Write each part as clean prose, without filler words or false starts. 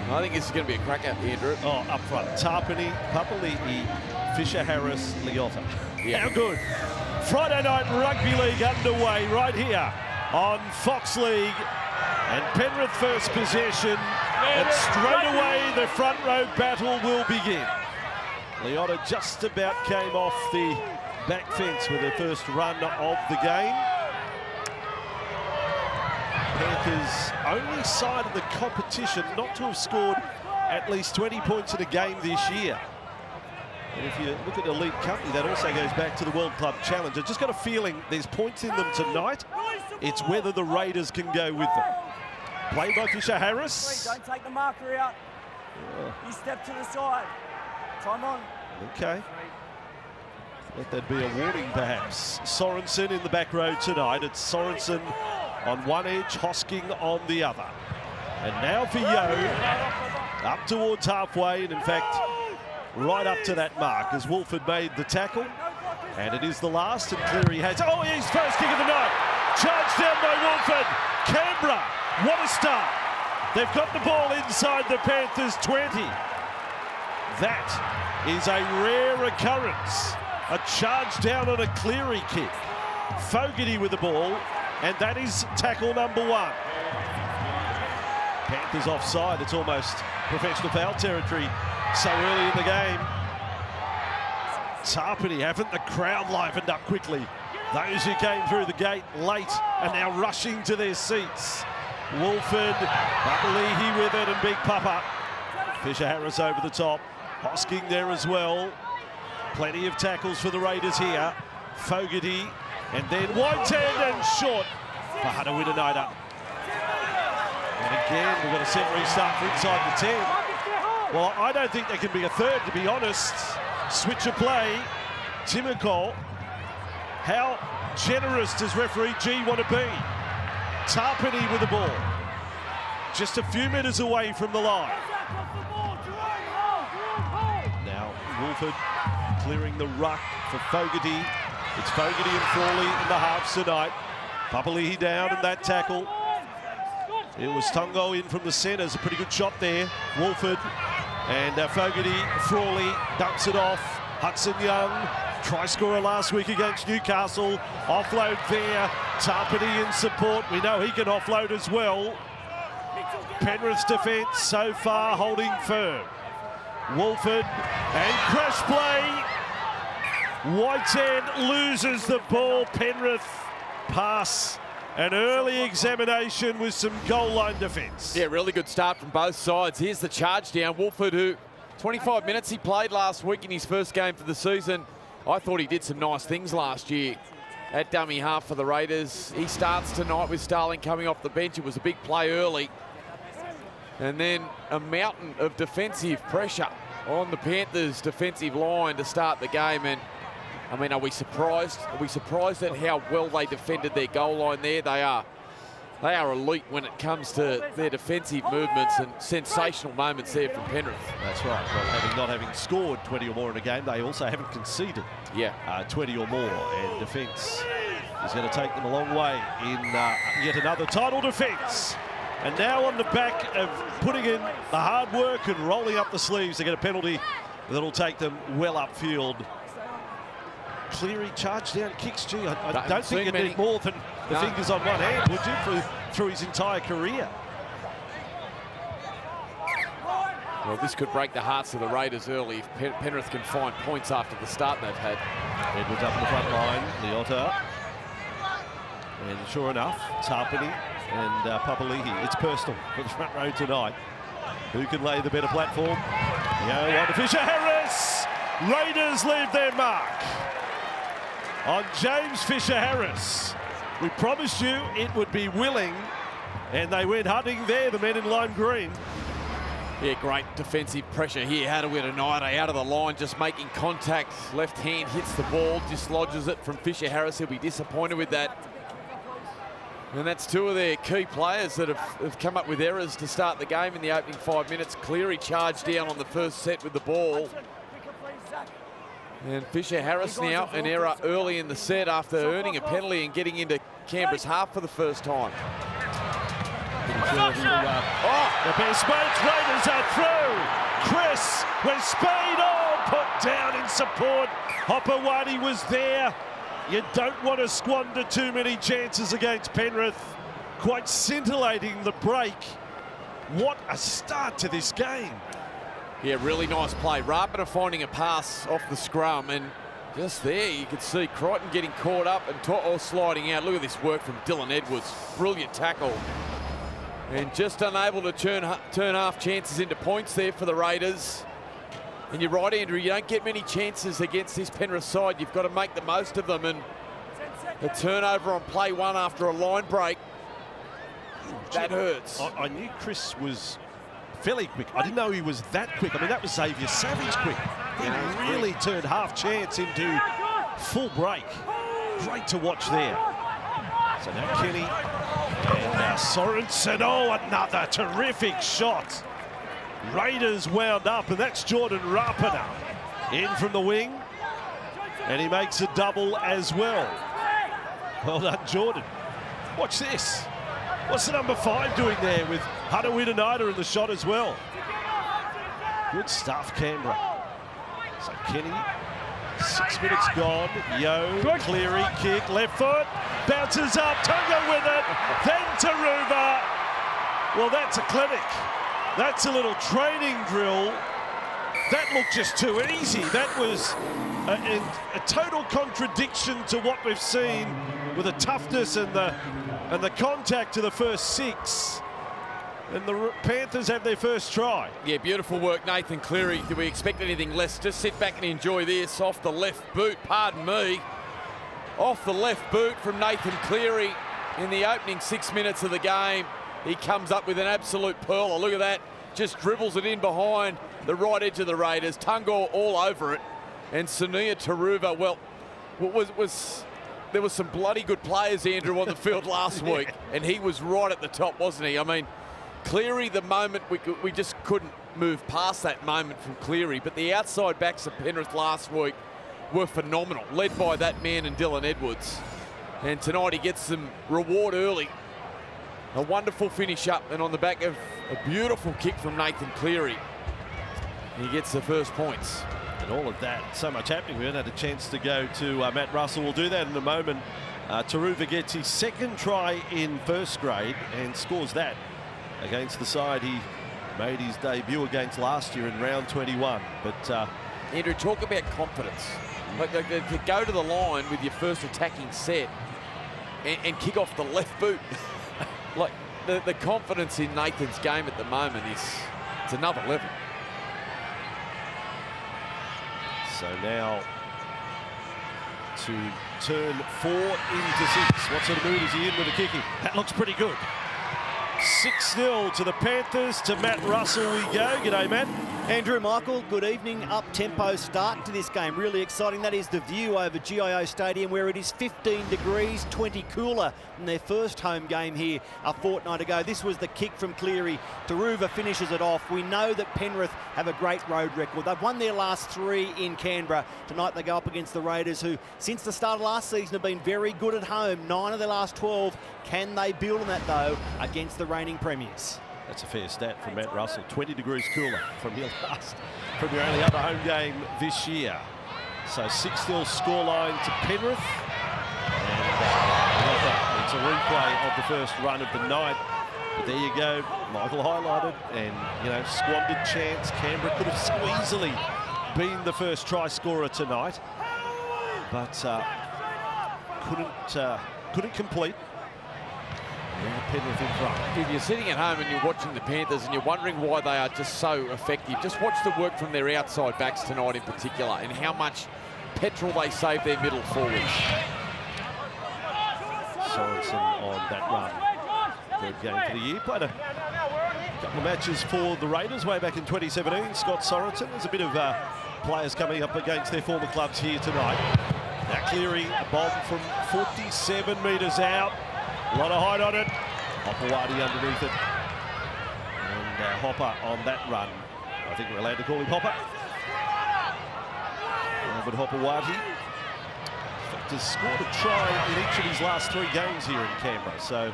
I think this is going to be a cracker, Andrew. Oh, up front. Tarpany, Papali'i, Fisher-Harris, Leota. Yeah. How good. Friday night rugby league underway right here on Fox League. And Penrith first possession. And straight away the front row battle will begin. Leota just about came off the back fence with her first run of the game. Panthers only side of the competition not to have scored at least 20 points in a game this year. And if you look at elite company, that also goes back to the World Club Challenge. I've just got a feeling there's points in them tonight. It's whether the Raiders can go with them. Play by Fisher-Harris. Don't take the marker out. You step to the side. Time on. Okay. Let that be a warning, perhaps. Sorensen in the back row tonight. It's Sorensen on one edge, Hosking on the other. And now for Yo, up towards halfway, and in fact, right up to that mark as Wolford made the tackle. And it is the last, and Cleary has, oh, his first kick of the night. Charged down by Wolford. Canberra, what a start. They've got the ball inside the Panthers 20. That is a rare occurrence. A charge down on a Cleary kick. Fogarty with the ball, and that is tackle number one. Panthers offside. It's almost professional foul territory so early in the game. Tarpany, haven't the crowd livened up quickly? Those who came through the gate late are now rushing to their seats. Wolford, Papali'i with it, and Big Papa. Fisher-Harris over the top. Hosking there as well. Plenty of tackles for the Raiders here. Fogarty, and then Whitehead and short for Hata-Winanaida. And again, we've got a set restart for inside the 10. Well, I don't think there can be a third, to be honest. Switch of play. Timoko. How generous does referee G want to be? Tarpany with the ball. Just a few metres away from the line. Now, Wolford clearing the ruck for Fogarty. It's Fogarty and Frawley in the halves tonight. Papali'i down in that tackle. It was Tungo in from the centre. It's a pretty good shot there. Wolford and Fogarty, Frawley dumps it off. Hudson Young, try scorer last week against Newcastle. Offload there. Tarpany in support. We know he can offload as well. Penrith's defence so far holding firm. Wolford and crash play. Whitehead loses the ball. Penrith pass. An early examination with some goal line defence. Yeah, really good start from both sides. Here's the charge down. Wolford, who 25 minutes he played last week in his first game for the season. I thought he did some nice things last year at dummy half for the Raiders. He starts tonight with Starling coming off the bench. It was a big play early. And then a mountain of defensive pressure on the Panthers' defensive line to start the game. And I mean, are we surprised? Are we surprised at how well they defended their goal line there? They are elite when it comes to their defensive movements, and sensational moments there from Penrith. That's right. Well, not having scored 20 or more in a game, they also haven't conceded 20 or more. And defence is going to take them a long way in yet another title defence. And now on the back of putting in the hard work and rolling up the sleeves, they get a penalty that'll take them well upfield. Cleary charged down, kicks. Gee, I don't think you need more than the fingers on one hand, would you, through his entire career? Well, this could break the hearts of the Raiders early if Penrith can find points after the start they've had. Edwards up in the front line, Leota. And sure enough, Tarpany and Papali'i. It's personal for the front row tonight. Who can lay the better platform? On to Fisher-Harris. Raiders leave their mark on James Fisher-Harris. We promised you it would be willing, and they went hunting there, the men in lime green. Yeah, great defensive pressure here. Hata-Winanaida out of the line, just making contact. Left hand hits the ball, dislodges it from Fisher-Harris. He'll be disappointed with that. And that's two of their key players that have come up with errors to start the game in the opening 5 minutes. Cleary charged down on the first set with the ball. And Fisher-Harris now an error early in the set after earning a penalty and getting into Canberra's half for the first time. The best mates Raiders are With speed, oh, put down in support. Hopewadi was there. You don't want to squander too many chances against Penrith. Quite scintillating the break. What a start to this game. Yeah, really nice play. Rapana finding a pass off the scrum, and just there you could see Crichton getting caught up and sliding out. Look at this work from Dylan Edwards. Brilliant tackle. And just unable to turn half chances into points there for the Raiders. And you're right, Andrew, you don't get many chances against this Penrith side. You've got to make the most of them. And the turnover on play one after a line break, that hurts. I knew Chris was fairly quick. I didn't know he was that quick. I mean, that was Xavier Savage quick. He really turned half chance into full break. Great to watch there. So now Kenny and now Sorensen. Oh, another terrific shot. Raiders wound up, and that's Jordan Rapana in from the wing. And he makes a double as well. Well done, Jordan. Watch this. What's the number 5 doing there with Hutawinanaida in the shot as well? Good stuff, Canberra. So Kenny, 6 minutes gone. Yo, Cleary, kick, left foot, bounces up, Tonga with it, then Taruva. Well, that's a clinic. That's a little training drill. That looked just too easy. That was a total contradiction to what we've seen with the toughness and the contact to the first 6. And the Panthers have their first try. Yeah, beautiful work, Nathan Cleary. Do we expect anything less? Just sit back and enjoy this. Off the left boot, pardon me. Off the left boot from Nathan Cleary in the opening 6 minutes of the game. He comes up with an absolute pearler. Look at that. Just dribbles it in behind the right edge of the Raiders. Tungor all over it. And Sunia Taruva, well, there was some bloody good players, Andrew, on the field last week. And he was right at the top, wasn't he? I mean, Cleary, the moment, we just couldn't move past that moment from Cleary. But the outside backs of Penrith last week were phenomenal, led by that man and Dylan Edwards. And tonight he gets some reward early. A wonderful finish up, and on the back of a beautiful kick from Nathan Cleary, he gets the first points. And all of that, so much happening. We haven't had a chance to go to Matt Russell. We'll do that in a moment. Taruva gets his second try in first grade and scores that against the side he made his debut against last year in round 21. But Andrew, talk about confidence. Like to go to the line with your first attacking set and kick off the left boot. Like the confidence in Nathan's game at the moment it's another level. So now to turn 4 into 6. What sort of mood is he in with the kicking? That looks pretty good. 6-0 to the Panthers. To Matt Russell we go. G'day, Matt. Andrew, Michael, good evening. Up-tempo start to this game. Really exciting. That is the view over GIO Stadium, where it is 15 degrees, 20 cooler in their first home game here a fortnight ago. This was the kick from Cleary. Taruva finishes it off. We know that Penrith have a great road record. They've won their last 3 in Canberra. Tonight they go up against the Raiders, who since the start of last season have been very good at home. 9 of their last 12. Can they build on that, though, against the reigning premiers? That's a fair stat from Matt Russell. 20 degrees cooler from your only other home game this year. So 6-0 scoreline to Penrith. And it's a replay of the first run of the night. But there you go. Michael highlighted, and squandered chance. Canberra could have so easily been the first try scorer tonight, but couldn't complete. Penrith in front. If you're sitting at home and you're watching the Panthers and you're wondering why they are just so effective, just watch the work from their outside backs tonight in particular, and how much petrol they save their middle forwards. Sorensen on that run. Third game for the year. Played a couple of matches for the Raiders way back in 2017. Scott Sorensen. There's a bit of players coming up against their former clubs here tonight. Now Cleary, a bomb from 47 metres out. A lot of height on it. Hopewadi underneath it. And Hopper on that run. I think we're allowed to call him Hopper. But Hopewadi, in fact, has scored a try in each of his last 3 games here in Canberra. So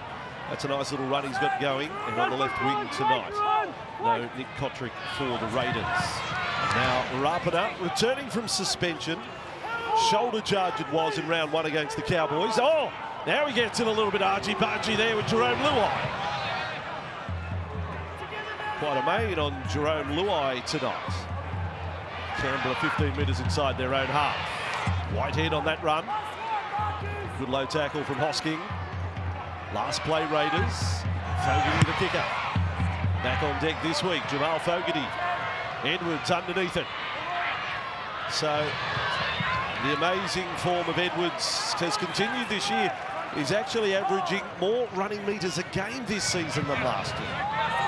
That's a nice little run he's got going. And on the left wing tonight. No Nick Kotrick for the Raiders. Now Rapana returning from suspension. Shoulder charge it was in round 1 against the Cowboys. Oh, now he gets in a little bit argy-bargy there with Jerome Luai. Quite a main on Jerome Luai tonight. Canberra 15 metres inside their own half. Whitehead on that run. Good low tackle from Hosking. Last play Raiders. Fogarty the kicker. Back on deck this week, Jamal Fogarty. Edwards underneath it. So the amazing form of Edwards has continued this year. He's actually averaging more running metres a game this season than last year.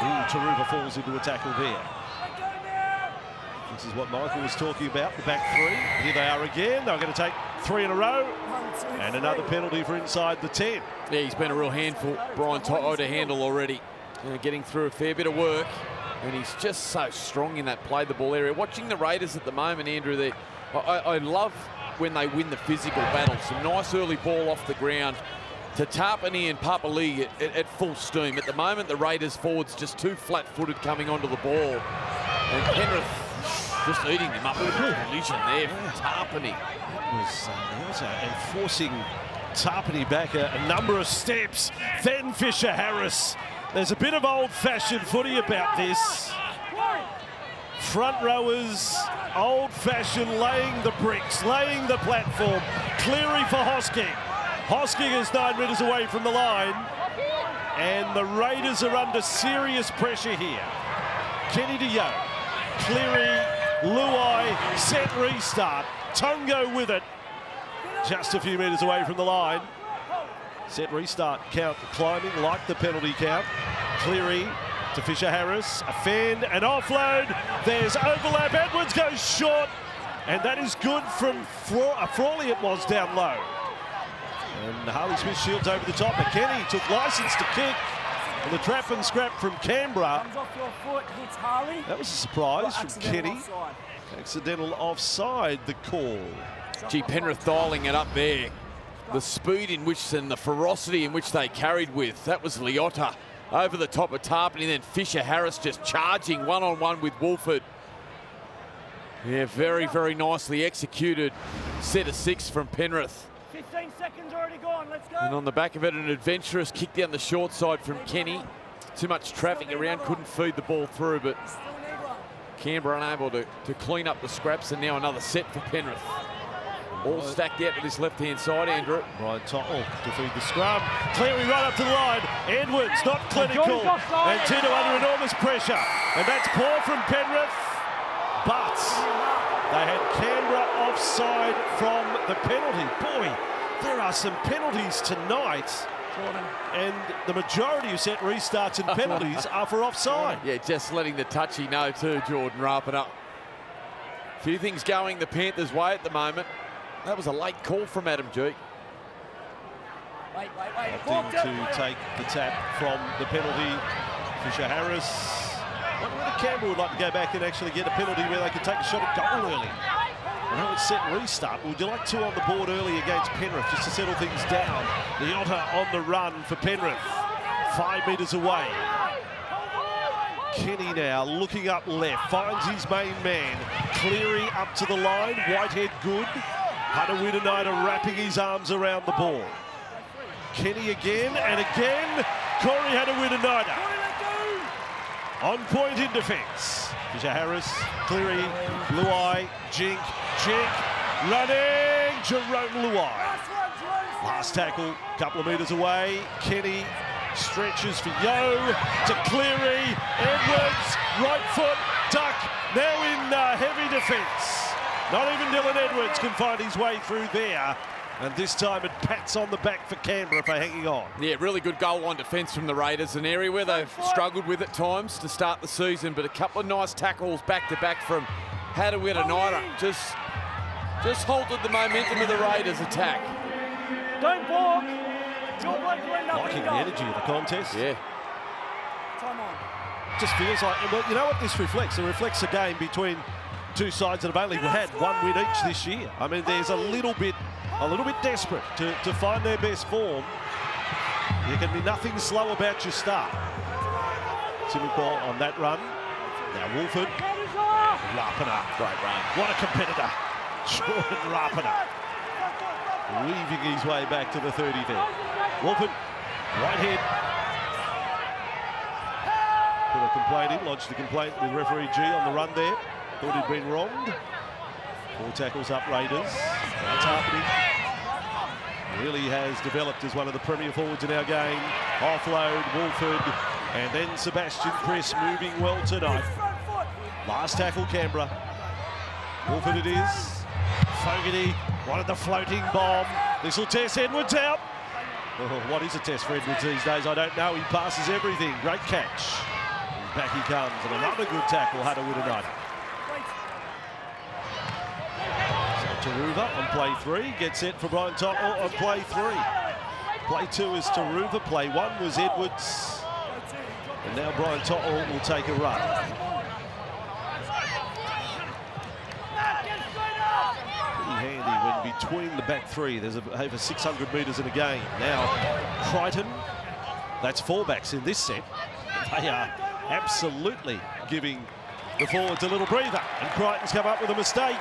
Ooh, Taruva falls into a tackle there. This is what Michael was talking about, the back three. Here they are again. They're going to take 3 in a row. And another penalty for inside the 10. Yeah, he's been a real handful, Brian Toto, to handle already. Getting through a fair bit of work. And he's just so strong in that play the ball area. Watching the Raiders at the moment, Andrew, I love when they win the physical battle. Some nice early ball off the ground to Tarpany and Papali at full steam. At the moment, the Raiders forwards just too flat-footed coming onto the ball. And Penrith just eating them up with a collision there from Tarpany. And forcing Tarpany back a number of steps. Then Fisher-Harris. There's a bit of old-fashioned footy about this. Front rowers, old-fashioned, laying the bricks, laying the platform. Cleary for Hosking. Hosking is 9 metres away from the line. And the Raiders are under serious pressure here. Kenny DeYoe, Cleary, Luai, set restart. Tongo with it. Just a few metres away from the line. Set restart count climbing like the penalty count. Cleary to Fisher-Harris. A fend, an offload. There's overlap. Edwards goes short. And that is good from Frawley it was down low. And Harley Smith shields over the top. McKenny took licence to kick. And the trap and scrap from Canberra. Comes off your foot, hits Harley. That was a surprise from Kenny. Offside. Accidental offside, the call. Gee, Penrith dialing it up there. The speed in which and the ferocity in which they carried with. That was Leota over the top of Tarpany. Then Fisher-Harris just charging one-on-one with Woolford. Yeah, very, very nicely executed set of 6 from Penrith. 15 seconds already gone, let's go. And on the back of it, an adventurous kick down the short side from Kenny. Too much traffic around, couldn't feed the ball through, but Canberra unable to clean up the scraps, and now another set for Penrith. All stacked out to this left-hand side, Andrew. Ryan Tottle to feed the scrum. Cleary right up to the line. Edwards not clinical. And Tito under enormous pressure. And that's poor from Penrith. But they had Canberra offside from the penalty. Boy, there are some penalties tonight. And the majority of set restarts and penalties are for offside. Yeah, just letting the touchy know too, Jordan, wrap it up. A few things going the Panthers' way at the moment. That was a late call from Adam G. Wait. Opting to take the tap from the penalty. Fisher-Harris. I wonder whether Canberra would like to go back and actually get a penalty where they could take a shot at goal early. I know it's set restart. Would you like 2 on the board early against Penrith just to settle things down? The Otter on the run for Penrith. 5 metres away. Kenny now looking up left. Finds his main man. Cleary up to the line. Whitehead good. Hata-Witanida wrapping his arms around the ball. Kenny again and again. Corey Hata-Witanida. On point in defence. Fisher-Harris, Cleary, Luai, Jink, running, Jerome Luai. Last tackle, couple of metres away. Kenny stretches for Yo to Cleary. Edwards, right foot, duck, now in heavy defence. Not even Dylan Edwards can find his way through there. And this time it pats on the back for Canberra for hanging on. Yeah, really good goal line defence from the Raiders, an area where they've struggled with at times to start the season, but a couple of nice tackles back-to-back from Hata-Witanida. Just halted the momentum of the Raiders' attack. Don't balk. Liking the energy of the contest. Yeah. Time on. Just feels like, well, you know what this reflects? It reflects a game between two sides that have only had 1 win each this year. I mean, there's a little bit desperate to find their best form. You can be nothing slow about your start. Timoko on that run. Now Wolford. Rapana. Great run. What a competitor. Jordan Rapana. Weaving his way back to the 30 there. Wolford, right head. Put a complaint in, lodged a complaint with referee G on the run there. Thought he'd been wronged. 4 tackles up Raiders. That's happening. Really has developed as one of the premier forwards in our game. Offload, Wolford, and then Sebastian Chris moving well tonight. Last tackle, Canberra. Wolford it is. Fogarty wanted the floating bomb. This will test Edwards out. Oh, what is a test for Edwards these days? I don't know. He passes everything. Great catch. And back he comes, and another good tackle. Had to win tonight. Taruva on play 3, gets set for Brian To'o on play 3. Play 2 is Taruva, play 1 was Edwards. And now Brian To'o will take a run. Pretty handy when between the back 3, there's over 600 metres in a game. Now, Crichton, that's 4 backs in this set. They are absolutely giving the forwards a little breather. And Crichton's come up with a mistake.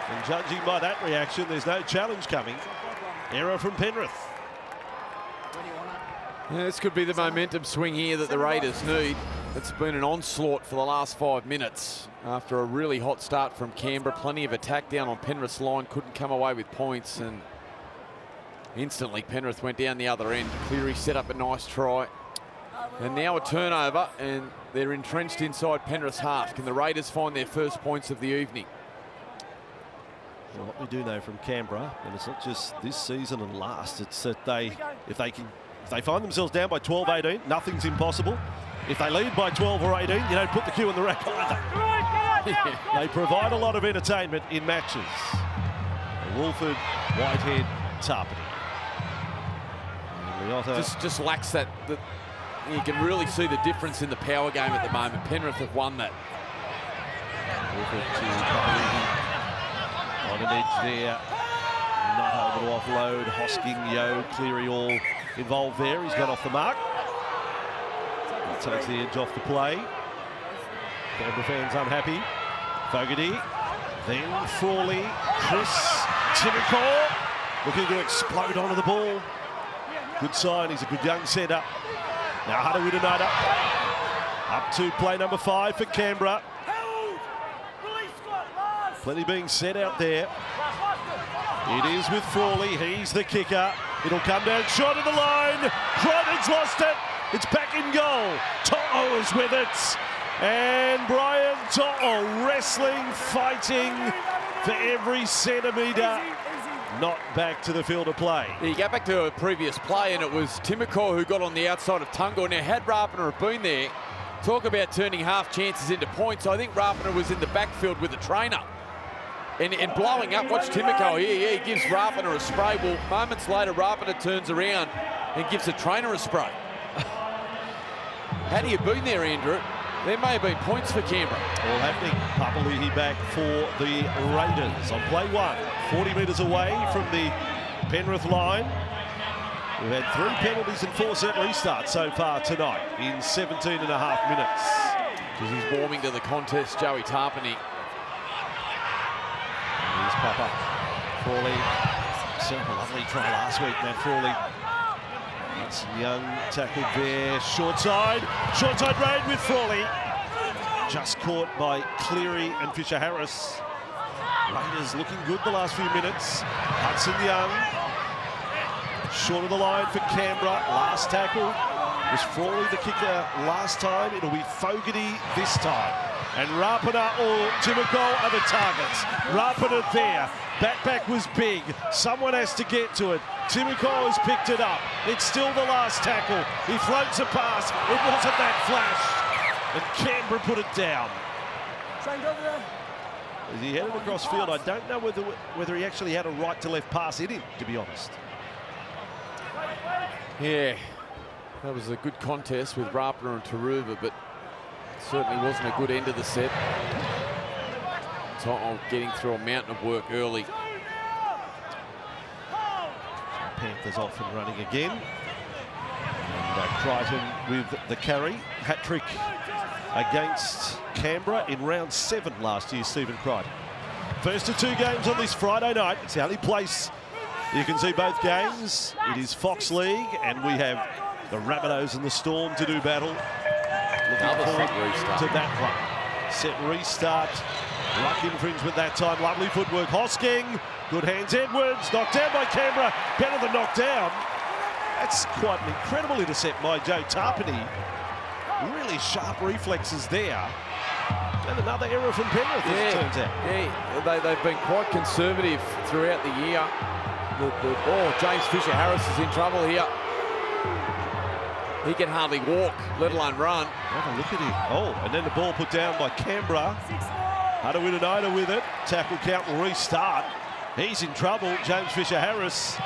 And judging by that reaction, there's no challenge coming. Error from Penrith. Yeah, this could be the momentum swing here that the Raiders need. It's been an onslaught for the last 5 minutes. After a really hot start from Canberra, plenty of attack down on Penrith's line, couldn't come away with points, and instantly Penrith went down the other end. Cleary set up a nice try. And now a turnover, and they're entrenched inside Penrith's half. Can the Raiders find their first points of the evening? Well, what we do know from Canberra, and it's not just this season and last, it's that if they find themselves down by 12-18, nothing's impossible. If they lead by 12 or 18, you don't put the cue in the rack either. They provide a lot of entertainment in matches. Wolford, Whitehead, Tarpany. Just lacks that. You can really see the difference in the power game at the moment. Penrith have won that. Wolford to Papali'i. On an edge there, not able to offload. Hosking, Yo, Cleary all involved there. He's got off the mark. He takes the edge off the play. Canberra fans unhappy. Fogarty, then Frawley, Chris, Timoko, looking to explode onto the ball. Good sign, he's a good young setter. Now Hata-Witanata, up to play number 5 for Canberra. Plenty being set out there. It is with Frawley. He's the kicker. It'll come down short of the line. Crichton's lost it. It's back in goal. To'o is with it. And Brian To'o wrestling, fighting for every centimetre. Not back to the field of play. You go back to a previous play, and it was Timoko who got on the outside of Tungo. Now, had Rapana have been there, talk about turning half chances into points. I think Rapana was in the backfield with the trainer. And blowing up, watch Timoko here. Yeah, he gives Rapana a spray. Well, moments later, Rapana turns around and gives the trainer a spray. Had he have been there, Andrew, there may have been points for Canberra. All happening. Papali'i back for the Raiders on play 1. 40 metres away from the Penrith line. We've had 3 penalties and 4 set restarts so far tonight in 17 and a half minutes. Because he's warming to the contest, Joey Tarpany. Here's Papa. Frawley. Simple, lovely try last week. Now Frawley. That's Young tackled there. Short side raid with Frawley. Just caught by Cleary and Fisher-Harris. Raiders looking good the last few minutes. Hudson Young. Short of the line for Canberra. Last tackle was Frawley the kicker last time. It'll be Fogarty this time. And Rapana or Timoko are the targets. Rapana there. Back was big. Someone has to get to it. Timoko has picked it up. It's still the last tackle. He floats a pass. It wasn't that flash. And Canberra put it down. As he headed across field, I don't know whether he actually had a right to left pass in him, to be honest. Yeah, that was a good contest with Rapana and Taruva, but certainly wasn't a good end of the set. To'o getting through a mountain of work early. Panthers off and running again. Crichton with the carry. Hat-trick against Canberra in round 7 last year, Stephen Crichton. First of 2 games on this Friday night. It's the only place you can see both games. It is Fox League, and we have the Rabbitohs and the Storm to do battle. Looking forward to that one. Set restart. Ruck infringement that time. Lovely footwork. Hosking. Good hands. Edwards. Knocked down by Canberra. Better than knocked down. That's quite an incredible intercept by Joe Tarpany. Really sharp reflexes there. And another error from Penrith, as it turns out. Yeah, they've been quite conservative throughout the year. James Fisher-Harris is in trouble here. He can hardly walk, let alone run. Have a look at him. Oh, and then the ball put down by Canberra. Hadawinanaida with it. Tackle count will restart. He's in trouble. James Fisher-Harris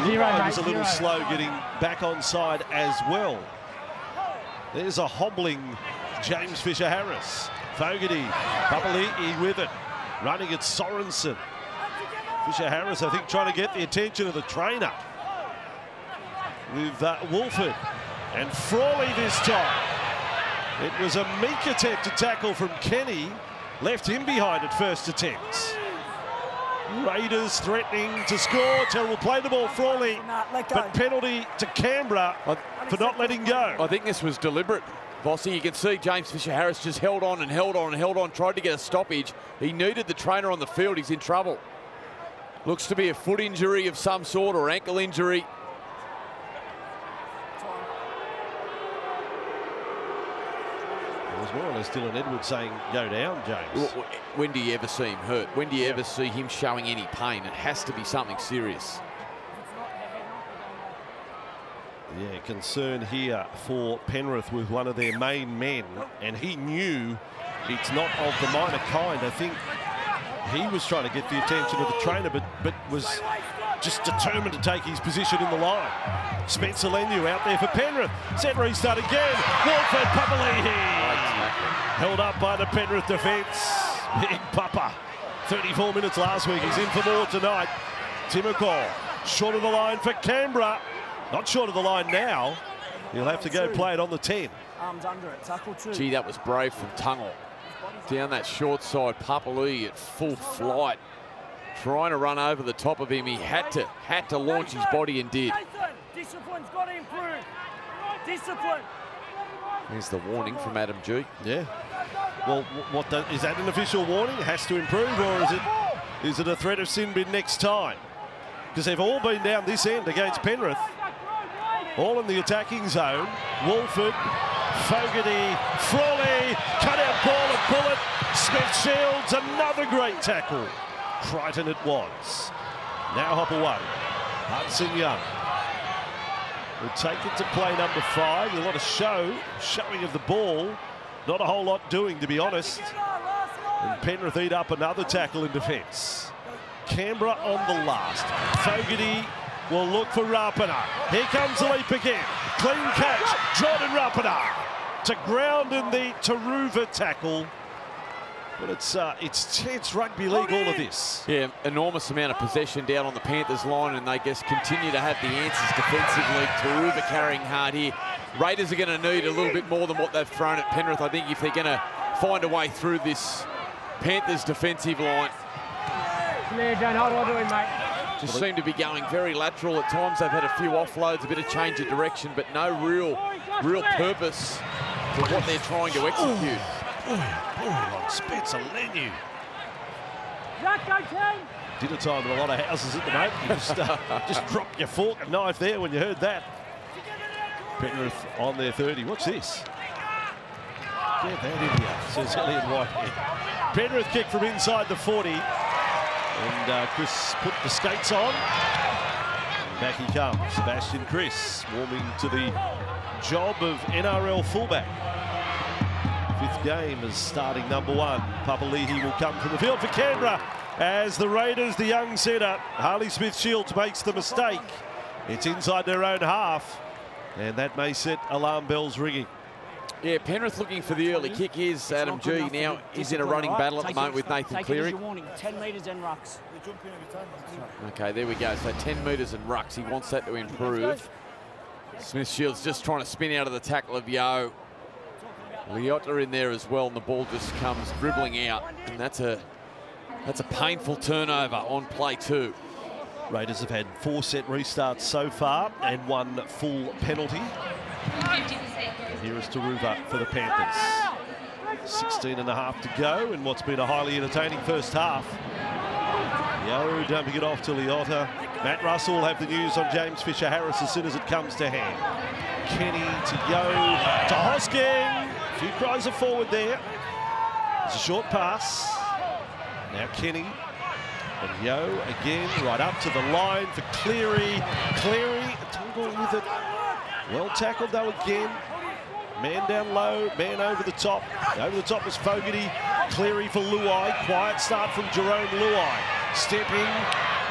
was a little slow getting back on side as well. There's a hobbling James Fisher-Harris. Fogarty, Papali'i with it. Running at Sorensen. Fisher-Harris, I think, trying to get the attention of the trainer. With Wolford. And Frawley this time. It was a meek attempt to tackle from Kenny. Left him behind at first attempt. Raiders threatening to score. Terrible play the ball, Frawley. But penalty to Canberra for not letting go. I think this was deliberate, Bossy. You can see James Fisher-Harris just held on and held on and held on, tried to get a stoppage. He needed the trainer on the field. He's in trouble. Looks to be a foot injury of some sort or ankle injury. It was more or less Dylan Edwards saying, go down, James. When do you ever see him hurt? When do you ever see him showing any pain? It has to be something serious. Yeah, concern here for Penrith with one of their main men, and he knew it's not of the minor kind. I think he was trying to get the attention of the trainer, but was just determined to take his position in the line. Spencer Leniu out there for Penrith. Set restart again. Wolford, Papali'i. Held up by the Penrith defence. Big Papa. 34 minutes last week. He's in for more tonight. Timokol short of the line for Canberra. Not short of the line now. He'll have to go play it on the 10. Arms under it. Tackle 2. Gee, that was brave from Tungle. Down that short side, Papali'i at full flight. Trying to run over the top of him. He had to launch his body and did. Discipline's got to improve. Discipline. Here's the warning from Adam G. Yeah. Well, is that an official warning? It has to improve, or is it a threat of sin bin next time? Because they've all been down this end against Penrith. All in the attacking zone. Wolford, Fogarty, Frawley, cut out ball and bullet. Smith Shields, another great tackle. Crichton it was. Now hop away. Hudson Young will take it to play number 5. A lot of showing of the ball. Not a whole lot doing, to be honest. And Penrith eat up another tackle in defence. Canberra on the last. Fogarty will look for Rapana. Here comes the leap again. Clean catch. Jordan Rapana to ground in the Taruva tackle. But it's tense rugby league, all of this. Yeah, enormous amount of possession down on the Panthers line, and they just continue to have the answers defensively. Taruva carrying hard here. Raiders are going to need a little bit more than what they've thrown at Penrith, I think, if they're going to find a way through this Panthers defensive line. Just seem to be going very lateral at times. They've had a few offloads, a bit of change of direction, but no real purpose to what they're trying to execute. On Spencer Leniu. Dinner time in a lot of houses at the moment. You just dropped your fork and knife there when you heard that. Penrith on their 30. What's this? Get that in here, says Elliot Whitehead. Penrith kick from inside the 40. And Chris put the skates on. And back he comes. Sebastian Chris warming to the job of NRL fullback. 5th game as starting number 1. Papali'i will come from the field for Canberra as the Raiders, the young centre, Harley Smith-Shields makes the mistake. It's inside their own half, and that may set alarm bells ringing. Yeah, Penrith looking for the early kick. Here's Adam G. Now he's in a running battle at the moment with Nathan Cleary. 10 metres and rucks. Okay, there we go. So 10 metres and rucks. He wants that to improve. Smith Shields just trying to spin out of the tackle of Yo. Leota in there as well, and the ball just comes dribbling out, and that's a painful turnover on play 2. Raiders have had 4 set restarts so far and 1 full penalty. And here is Taruva for the Panthers. 16 and a half to go in what's been a highly entertaining first half. Yo dumping it off to Leota. Matt Russell will have the news on James Fisher-Harris as soon as it comes to hand. Kenny to Yo to Hosking. A few cries of forward there. It's a short pass. Now Kenny and Yo again right up to the line for Cleary. Cleary, Tungle with it. Well tackled though again. Man down low, man over the top. Over the top was Fogarty. Cleary for Luai. Quiet start from Jerome Luai. Stepping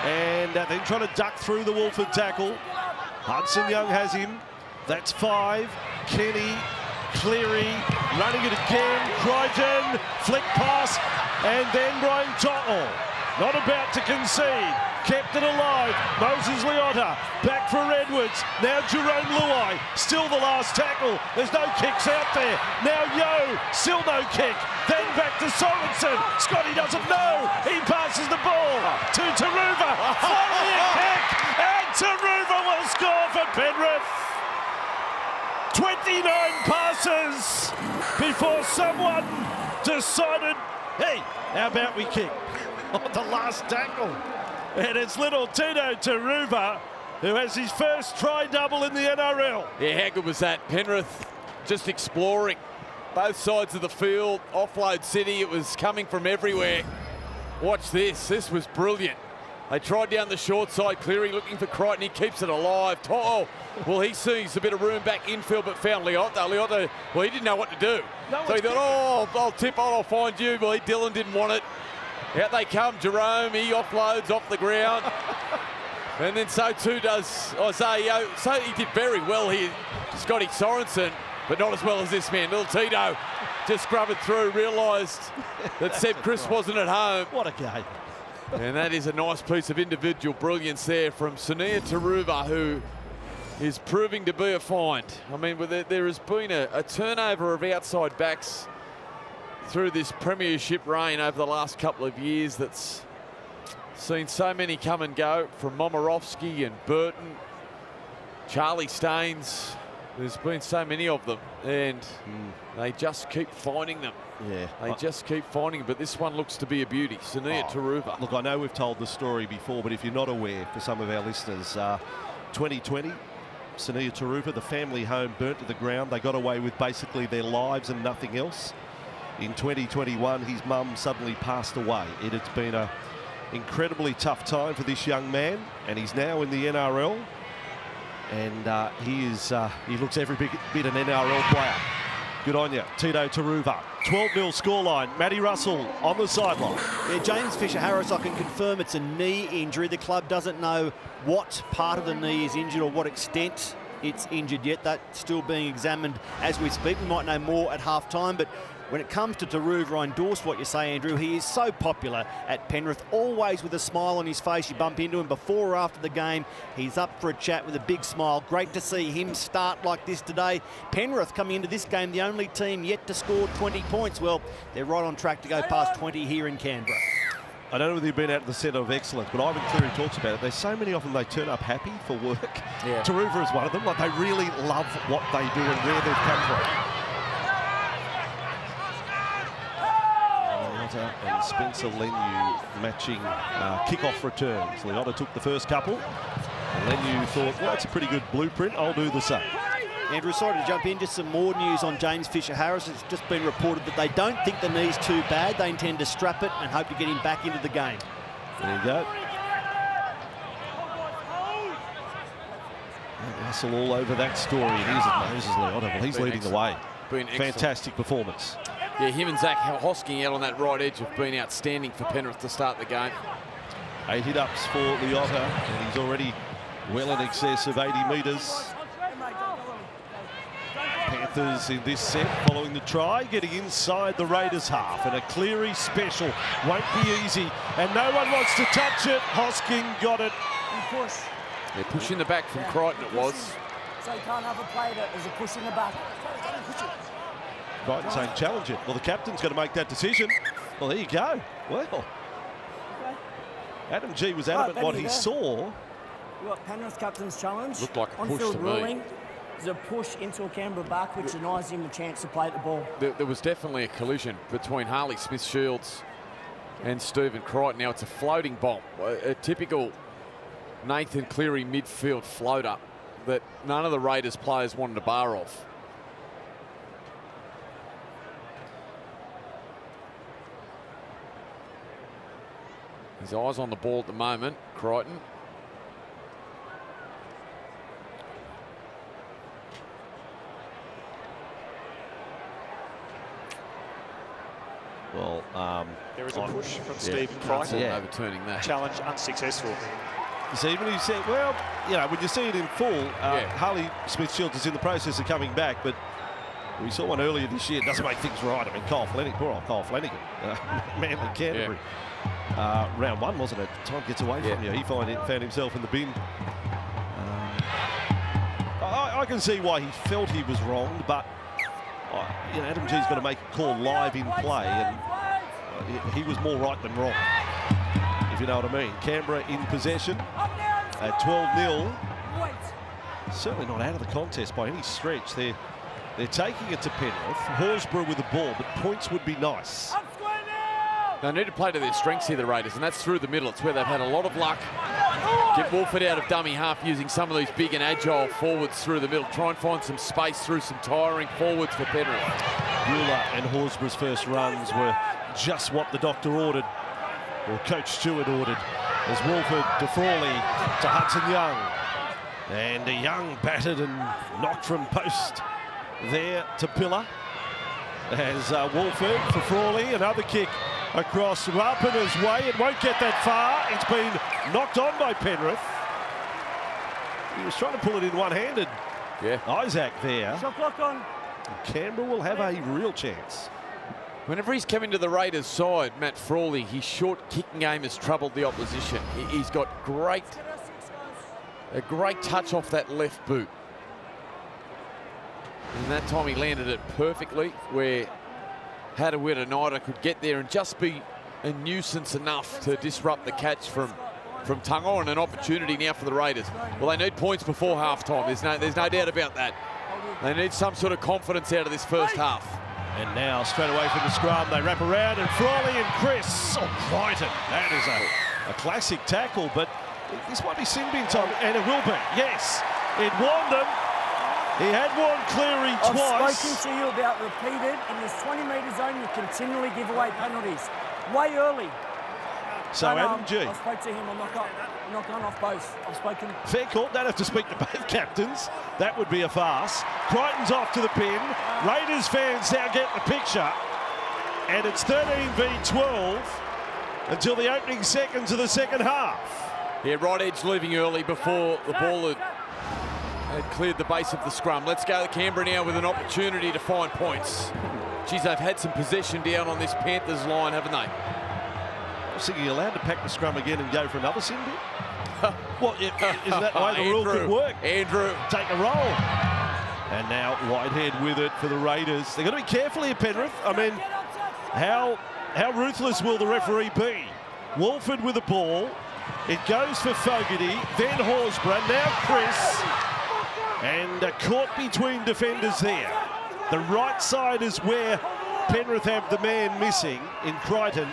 and then trying to duck through the Wolford tackle. Hudson Young has him. That's 5. Kenny, Cleary, running it again. Crichton, flick pass, and then Brian To'o. Not about to concede. Kept it alive. Moses Leota back for Edwards. Now Jerome Luai. Still the last tackle. There's no kicks out there. Now Yo. Still no kick. Then back to Sorensen. Scotty doesn't know. He passes the ball to Taruva. Finally a kick. And Taruva will score for Penrith. 29 passes before someone decided, hey, how about we kick? On the last tackle. And it's little Tino Taruva, who has his first try-double in the NRL. Yeah, how good was that? Penrith just exploring both sides of the field. Offload city, it was coming from everywhere. Watch this. This was brilliant. They tried down the short side. Cleary looking for Crichton. He keeps it alive. To'o, well, he sees a bit of room back infield, but found Leota. Leota, well, he didn't know what to do. So he thought, oh, I'll tip on, I'll find you. Well, Dylan didn't want it. Out they come, Jerome, he offloads off the ground. And then so too does Isaiah. So he did very well here, Scotty Sorensen, but not as well as this man. Little Tito just scrubbed it through, realised that Seb Chris wasn't at home. What a game. And that is a nice piece of individual brilliance there from Sunia Taruva, who is proving to be a find. I mean, there has been a turnover of outside backs through this premiership reign over the last couple of years that's seen so many come and go, from Momirovski and Burton, Charlie Staines. There's been so many of them, and they just keep finding them. Yeah, they just keep finding them, but this one looks to be a beauty. Sunia Taruva. Look, I know we've told the story before, but if you're not aware, for some of our listeners, 2020, Sunia Taruva, the family home burnt to the ground. They got away with basically their lives and nothing else. In 2021, his mum suddenly passed away. It has been an incredibly tough time for this young man, and he's now in the NRL. And he looks every bit an NRL player. Good on you, Tito Taruva. 12-0 scoreline. Matty Russell on the sideline. Yeah, James Fisher-Harris, I can confirm it's a knee injury. The club doesn't know what part of the knee is injured or what extent it's injured yet. That's still being examined as we speak. We might know more at half-time, but when it comes to Taruva, I endorse what you say, Andrew. He is so popular at Penrith, always with a smile on his face. You bump into him before or after the game. He's up for a chat with a big smile. Great to see him start like this today. Penrith coming into this game, the only team yet to score 20 points. Well, they're right on track to go past 20 here in Canberra. I don't know whether you've been out to the centre of excellence, but Ivan Cleary talks about it. There's so many of them, they turn up happy for work. Yeah. Taruva is one of them. Like, they really love what they do and where they've come from. And Spencer Leniu matching kick-off returns. Leota took the first couple. And Leniu thought, well, that's a pretty good blueprint. I'll do the same. Andrew, sorry to jump in. Just some more news on James Fisher-Harris. It's just been reported that they don't think the knee's too bad. They intend to strap it and hope to get him back into the game. There you go. Russell all over that story. It is at Moses Leota. Well, he's leading the way. Fantastic performance. Yeah, him and Zach Hosking out on that right edge have been outstanding for Penrith to start the game. 8 hit-ups for Leota, and he's already well in excess of 80 metres. Panthers in this set, following the try, getting inside the Raiders half, and a Cleary special. Won't be easy, and no one wants to touch it. Hosking got it. They're pushing the back from Crichton, it was. So you can't have a play that there's a push in the back. Crichton saying challenge it. Well, the captain's going to make that decision. Well, there you go. Well, Adam G was adamant what he saw. You got Penrith captain's challenge. Looked like a push On-field to ruling. me. There's a push into a Canberra back, which denies him the chance to play at the ball. There was definitely a collision between Harley Smith-Shields and Stephen Crichton. Now it's a floating bomb, a typical Nathan Cleary midfield floater that none of the Raiders players wanted a bar of. His eyes on the ball at the moment, Crichton. Well, there is a push from Stephen Crichton. Overturning that. Challenge unsuccessful. you see, when he said, well, you know, when you see it in full, Harley Smith-Shields is in the process of coming back, but we saw one earlier this year. It doesn't make things right. I mean, poor old Kyle Flanagan, Manly Canterbury. Round one, wasn't it? Time gets away from you. He found himself in the bin. I can see why he felt he was wronged, but you know, Adam G's got to make a call live in play, and he was more right than wrong, if you know what I mean. Canberra in possession at 12-0. Certainly not out of the contest by any stretch. They're taking it to Penrith. Horsburgh with the ball, but points would be nice. They need to play to their strengths here, the Raiders, and that's through the middle. It's where they've had a lot of luck. Get Wolford out of dummy half using some of these big and agile forwards through the middle. Try and find some space through some tiring forwards for Penrith. Bueller and Horsburgh's first runs were just what the doctor ordered, or Coach Stewart ordered, as Wolford to Frawley to Hudson Young. And Young battered and knocked from post there to Pillar. As Wolford for Frawley, another kick across Rapina's way. It won't get that far. It's been knocked on by Penrith. He was trying to pull it in one-handed. Isaac there. Shot clock on. Canberra will have a real chance. Whenever he's come into the Raiders' side, Matt Frawley, his short kicking game has troubled the opposition. He's got a great touch off that left boot. And that time he landed it perfectly, where Hadawira could get there and just be a nuisance enough to disrupt the catch from Tungo, and an opportunity now for the Raiders. Well, they need points before halftime. There's no doubt about that. They need some sort of confidence out of this first half. And now straight away from the scrum, they wrap around, and Frawley and Chris. Oh, Crichton. That is a classic tackle, but this might be sin bin time, and it will be. Yes, it warned them. He had warned Cleary twice. I've spoken to you about repeated. In this 20-metre zone, you continually give away penalties. Way early. So Adam G. I spoke to him. I'm not going off both. I've spoken. Fair call. Don't have to speak to both captains. That would be a farce. Crichton's off to the pin. Raiders fans now get the picture. And it's 13 v 12 until the opening seconds of the second half. Yeah, right edge leaving early before the ball had cleared the base of the scrum. Let's go to Canberra now with an opportunity to find points. Geez, they've had some possession down on this Panthers line, haven't they? I was thinking, you're allowed to pack the scrum again and go for another sin bin? What, isn't that the way the rule could work? Andrew. Take a roll. And now Whitehead with it for the Raiders. They've got to be careful here, Penrith. I mean, how ruthless will the referee be? Wolford with the ball. It goes for Fogarty, then Horsburgh, now Chris. And caught between defenders there. The right side is where Penrith have the man missing in Crichton.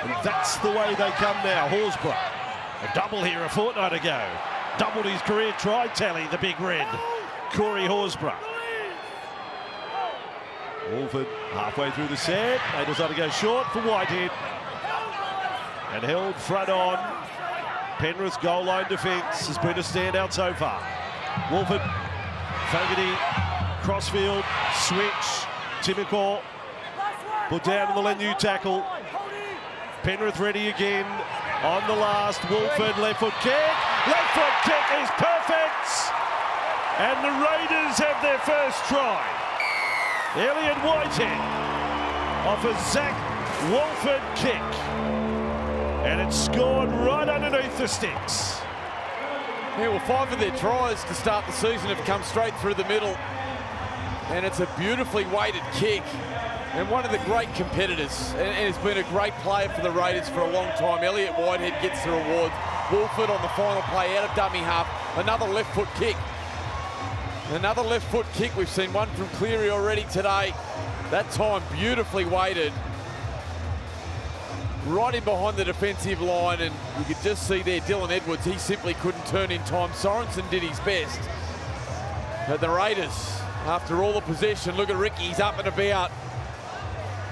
And that's the way they come now. Horsburgh, a double here a fortnight ago. Doubled his career try tally, the big red. Corey Horsburgh. Wolford halfway through the set. They decide to go short for Whitehead. And held front on. Penrith's goal line defence has been a standout so far. Wolford, Fogarty, crossfield, switch, Timoko, put down in the Lenu tackle. Penrith ready again on the last. Wolford, left foot kick. Left foot kick is perfect. And the Raiders have their first try. Elliot Whitehead off a Zach Wolford kick. And it's scored right underneath the sticks. Yeah, well, 5 of their tries to start the season have come straight through the middle. And it's a beautifully weighted kick. And one of the great competitors, and has been a great player for the Raiders for a long time. Elliott Whitehead gets the rewards. Wolford on the final play out of dummy half. Another left foot kick. Another left foot kick. We've seen one from Cleary already today. That time beautifully weighted. Right in behind the defensive line, and you could just see there Dylan Edwards, he simply couldn't turn in time. Sorensen did his best. But the Raiders, after all the possession, look at Ricky, he's up and about.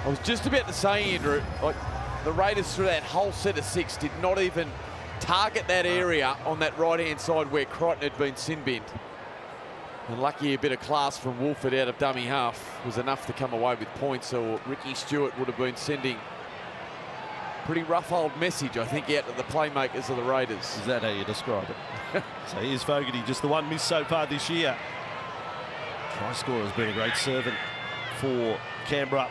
I was just about to say, Andrew, like the Raiders through that whole set of 6 did not even target that area on that right-hand side where Crichton had been sin-binned. And lucky a bit of class from Wolford out of dummy half was enough to come away with points, or Ricky Stewart would have been sending a pretty rough old message, I think, out to the playmakers of the Raiders. Is that how you describe it? So here's Fogarty, just the one miss so far this year. Try scorer has been a great servant for Canberra.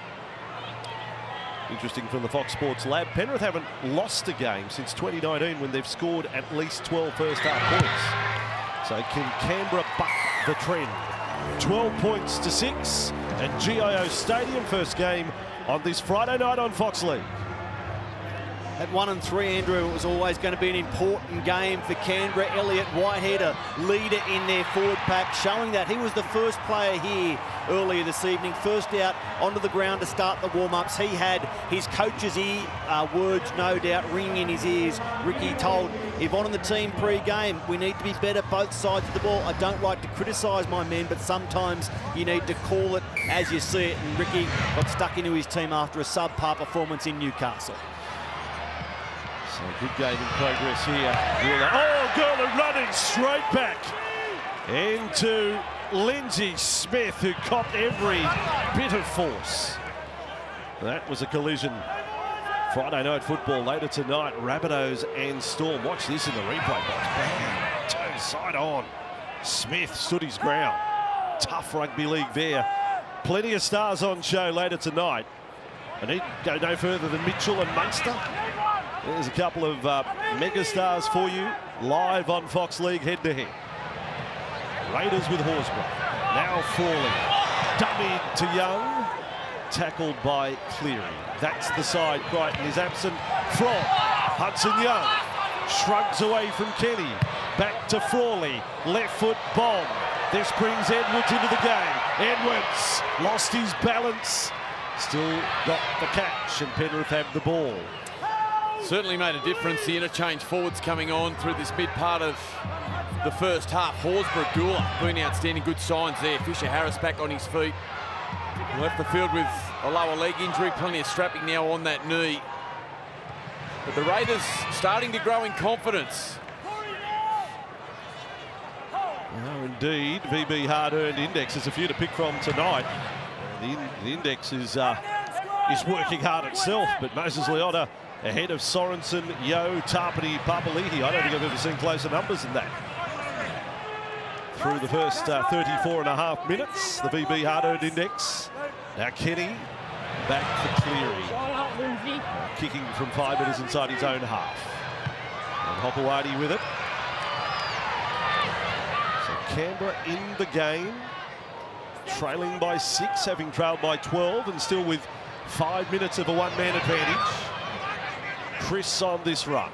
Interesting from the Fox Sports lab, Penrith haven't lost a game since 2019 when they've scored at least 12 first half points. So can Canberra buck the trend? 12 points to 6 at GIO Stadium, first game on this Friday night on Fox League. At 1 and 3, Andrew, it was always going to be an important game for Canberra. Elliott Whitehead, a leader in their forward pack, showing that he was the first player here earlier this evening. First out onto the ground to start the warm-ups. He had his coach's words, no doubt, ringing in his ears. Ricky told Yvonne and the team pre-game, we need to be better both sides of the ball. I don't like to criticise my men, but sometimes you need to call it as you see it. And Ricky got stuck into his team after a subpar performance in Newcastle. So good game in progress here. Oh, Gurley running straight back into Lindsay Smith, who copped every bit of force. That was a collision. Friday night football later tonight, Rabbitohs and Storm. Watch this in the replay box. Bam! Toe side on. Smith stood his ground. Tough rugby league there. Plenty of stars on show later tonight. I need to go no further than Mitchell and Munster. There's a couple of mega stars for you live on Fox League head-to-head. Raiders with Horsburgh. Now Frawley. Dummied to Young. Tackled by Cleary. That's the side. Crichton is absent from Hudson Young. Shrugs away from Kenny. Back to Frawley. Left foot bomb. This brings Edwards into the game. Edwards lost his balance. Still got the catch, and Penrith have the ball. Certainly made a difference, the interchange forwards coming on through this mid part of the first half. Horsburgh, Gula, been outstanding, good signs there. Fisher Harris back on his feet. Left the field with a lower leg injury, plenty of strapping now on that knee. But the Raiders starting to grow in confidence. Oh, indeed, VB hard-earned index. There's a few to pick from tonight. The index is working hard itself, but Moses Leota ahead of Sorensen, Yo, Tarpany, Papali'i. I don't think I've ever seen closer numbers than that. Through the first 34 and a half minutes, the VB hard-earned index. Now Kenny back for Cleary. Kicking from 5 metres inside his own half. And Hopewadi with it. So Canberra in the game. Trailing by 6, having trailed by 12, and still with 5 minutes of a one-man advantage. Chris on this run.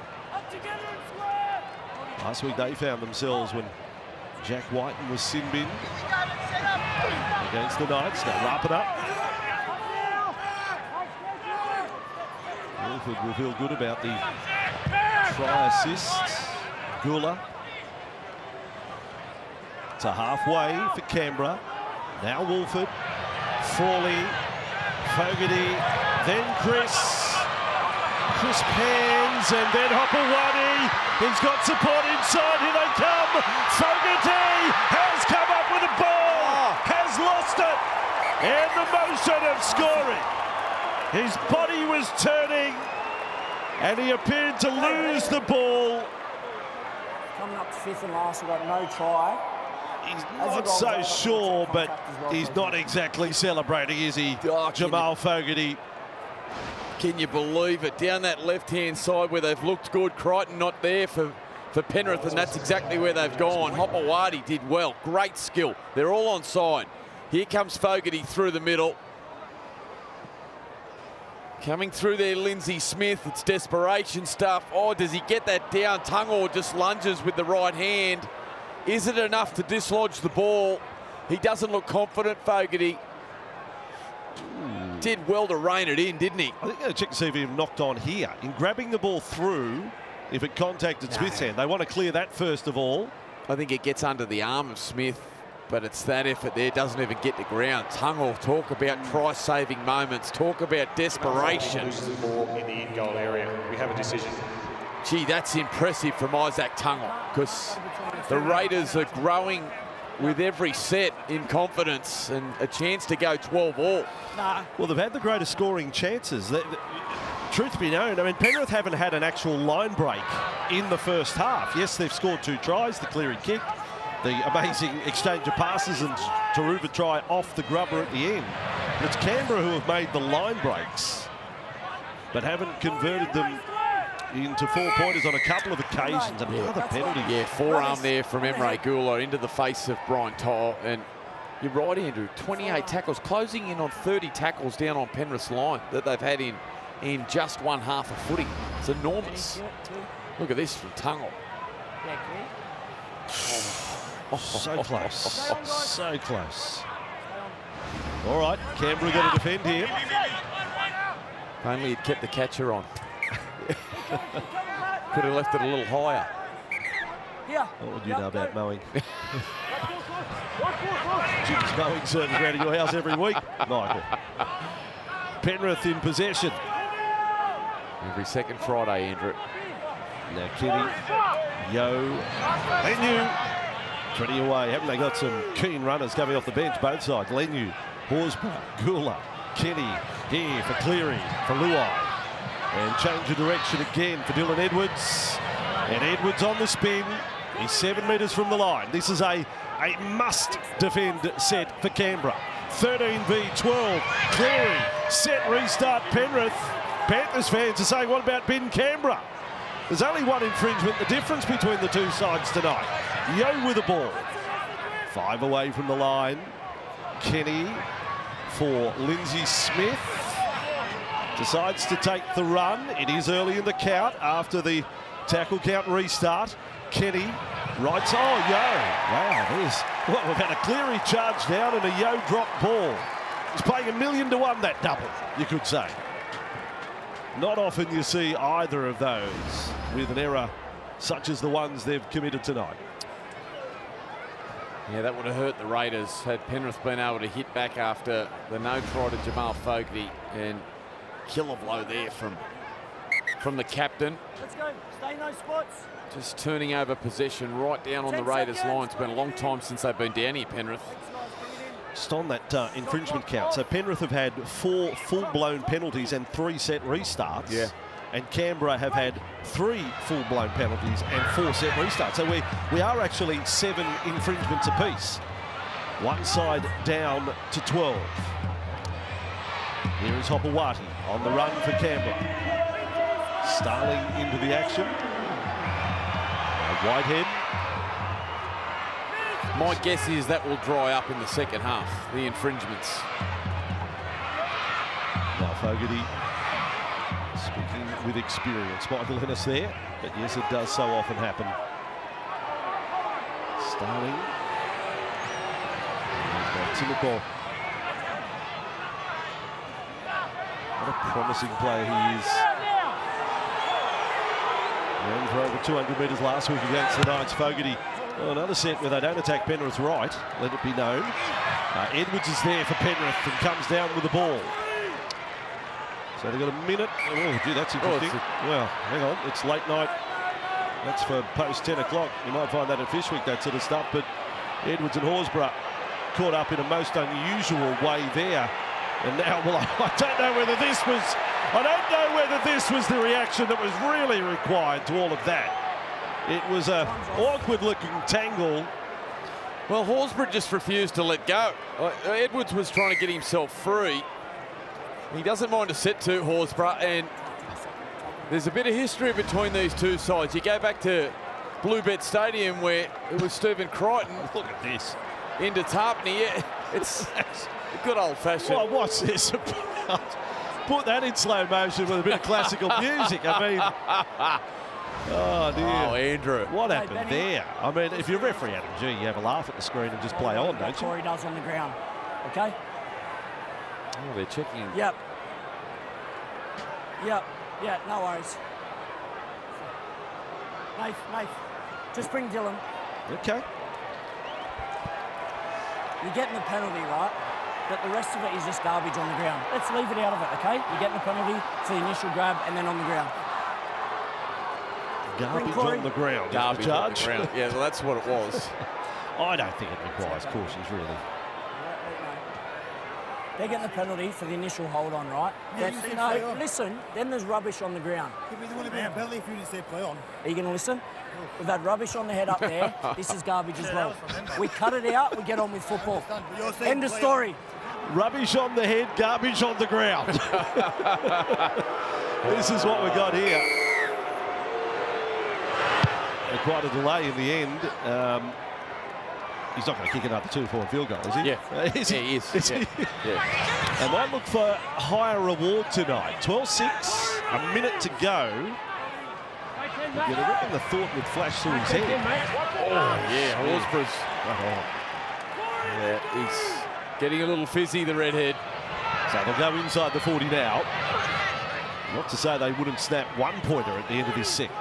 Last week they found themselves when Jack Whiten was sin-binned against the Knights. Now wrap it up. Wilford will feel good about the try assist. Gula to halfway for Canberra. Now Wolford, Frawley, Fogarty, then Chris Pans, and then Hopewadi. He's got support inside, here they come. Fogarty has come up with a ball, has lost it, and the motion of scoring. His body was turning, and he appeared to lose the ball. Coming up 5th and last, we've got no try. He's not so sure, but he's not exactly celebrating, is he, Jamal Fogarty? Can you believe it? Down that left-hand side where they've looked good. Crichton not there for for Penrith, and that's exactly where they've gone. Hopewadi did well. Great skill. They're all on side. Here comes Fogarty through the middle. Coming through there, Lindsay Smith. It's desperation stuff. Oh, does he get that down? Tungor just lunges with the right hand. Is it enough to dislodge the ball? He doesn't look confident, Fogarty. Did well to rein it in, didn't he? I think they'll check to see if he knocked on here. In grabbing the ball through, if it contacted Smith's hand, they want to clear that first of all. I think it gets under the arm of Smith, but it's that effort there, doesn't even get to ground. Tungor, talk about try-saving moments, talk about desperation. Loses the ball in the in-goal area. We have a decision. Gee, that's impressive from Isaac Tungor, because the Raiders are growing with every set in confidence and a chance to go 12 all. Well, they've had the greatest scoring chances. Truth be known, I mean, Penrith haven't had an actual line break in the first half. Yes, they've scored 2 tries, the clearing kick, the amazing exchange of passes and Taruva try off the grubber at the end. But it's Canberra who have made the line breaks, but haven't converted them into 4-pointers on a couple of occasions. And another penalty. Yeah, forearm there from Emre Gula into the face of Brian Toll. And you're right, Andrew, 28 tackles, closing in on 30 tackles down on Penrith's line that they've had in just one half of footy. It's enormous. Look at this from Tungor. So close. So close. All right, Canberra got to defend here. If only he'd kept the catcher on. Could have left it a little higher. What would you know about mowing? Jim's mowing service around your house every week, Michael. Penrith in possession. Every second Friday, Andrew. Now Kenny, Yo, Lenu, 20 away. Haven't they got some keen runners coming off the bench, both sides? Lenu, Horsburgh, Gula, Kenny, here for Cleary, for Luai. And change of direction again for Dylan Edwards. And Edwards on the spin. He's 7 metres from the line. This is a must-defend set for Canberra. 13 v 12. Cleary, set, restart Penrith. Panthers fans are saying, what about Ben Canberra? There's only one infringement, the difference between the two sides tonight. Yo with the ball. 5 away from the line. Kenny for Lindsay Smith. Decides to take the run. It is early in the count after the tackle count restart. Kenny writes, oh, Yo. Wow, there's, well, we've had a Cleary charge down and a Yo drop ball. He's playing 1,000,000 to 1, that double, you could say. Not often you see either of those with an error such as the ones they've committed tonight. Yeah, that would have hurt the Raiders had Penrith been able to hit back after the no try to Jamal Fogarty, and killer blow there from the captain. Let's go. Stay in those spots. Just turning over possession right down on the Raiders' line. It's been a long time since they've been down here, Penrith. Just on that infringement count, so Penrith have had 4 full-blown penalties and 3 set restarts. Yeah. And Canberra have had 3 full-blown penalties and 4 set restarts. So we are actually 7 infringements apiece. One side down to 12. Here is Hopewadi on the run for Canberra. Starling into the action. Whitehead. My guess is that will dry up in the second half, the infringements. Now Fogarty speaking with experience. Michael Ennis there, but yes, it does so often happen. Starling. Timoko. What a promising player he is. Ran for over 200 metres last week against the Knights. Fogarty. Well, another set where they don't attack Penrith right, let it be known. Edwards is there for Penrith and comes down with the ball. So they've got a minute. Oh, gee, that's interesting. Well, hang on, it's late night. That's for post 10 o'clock. You might find that at Fishwick, that sort of stuff. But Edwards and Horsburgh caught up in a most unusual way there. And now, well, I don't know whether this was the reaction that was really required to all of that. It was a awkward-looking tangle. Well, Horsburgh just refused to let go. Edwards was trying to get himself free. He doesn't mind a set to Horsburgh, and there's a bit of history between these two sides. You go back to Bluebet Stadium where it was Stephen Crichton. Look at this. Into Tarpany. Yeah, it's good old-fashioned. Well, what's this about? Put that in slow motion with a bit of classical music. I mean, oh dear. Oh, Andrew. What happened there? I mean, if you're referee, Adam G, you have a laugh at the screen and just play on, don't you? Corey does on the ground. Okay? Oh, they're checking. Yep. Yep. Yeah, no worries. Nath, just bring Dylan. Okay. You're getting the penalty, right? But the rest of it is just garbage on the ground. Let's leave it out of it, okay? You're getting the penalty for the initial grab and then on the ground. Garbage on the ground. Garbage on the ground. Yeah, well, that's what it was. I don't think it requires cautions, really. They're getting the penalty for the initial hold on, right? No, listen, then there's rubbish on the ground. There would have been a penalty if you didn't say play on. Are you going to listen? We've had rubbish on the head up there. This is garbage as well. We cut it out, we get on with football. End of story. Rubbish on the head, garbage on the ground. This is what we got here. And quite a delay in the end. He's not going to kick another 2-point field goal, is he? Yeah, is he? He is. Yeah. And might look for higher reward tonight. 12-6, a minute to go. You'd reckon the thought would flash through his head. Oh, yeah, Horsburgh's. Yeah, he's getting a little fizzy, the redhead. So they'll go inside the 40 now. Not to say they wouldn't snap 1-pointer at the end of this set.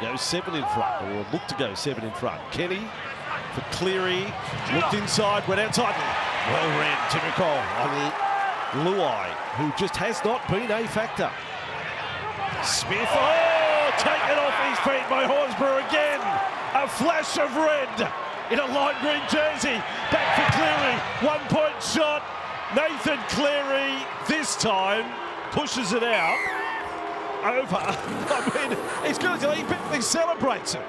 Goes 7 in front, or look to go 7 in front. Kenny for Cleary, looked inside, went outside. Well read, typical on Luai, who just has not been a factor. Smith, taken off his feet by Horsburgh again. A flash of red in a lime green jersey. Back for Cleary, 1-point shot. Nathan Cleary this time pushes it out. Over. I mean, he's going to, he celebrates it.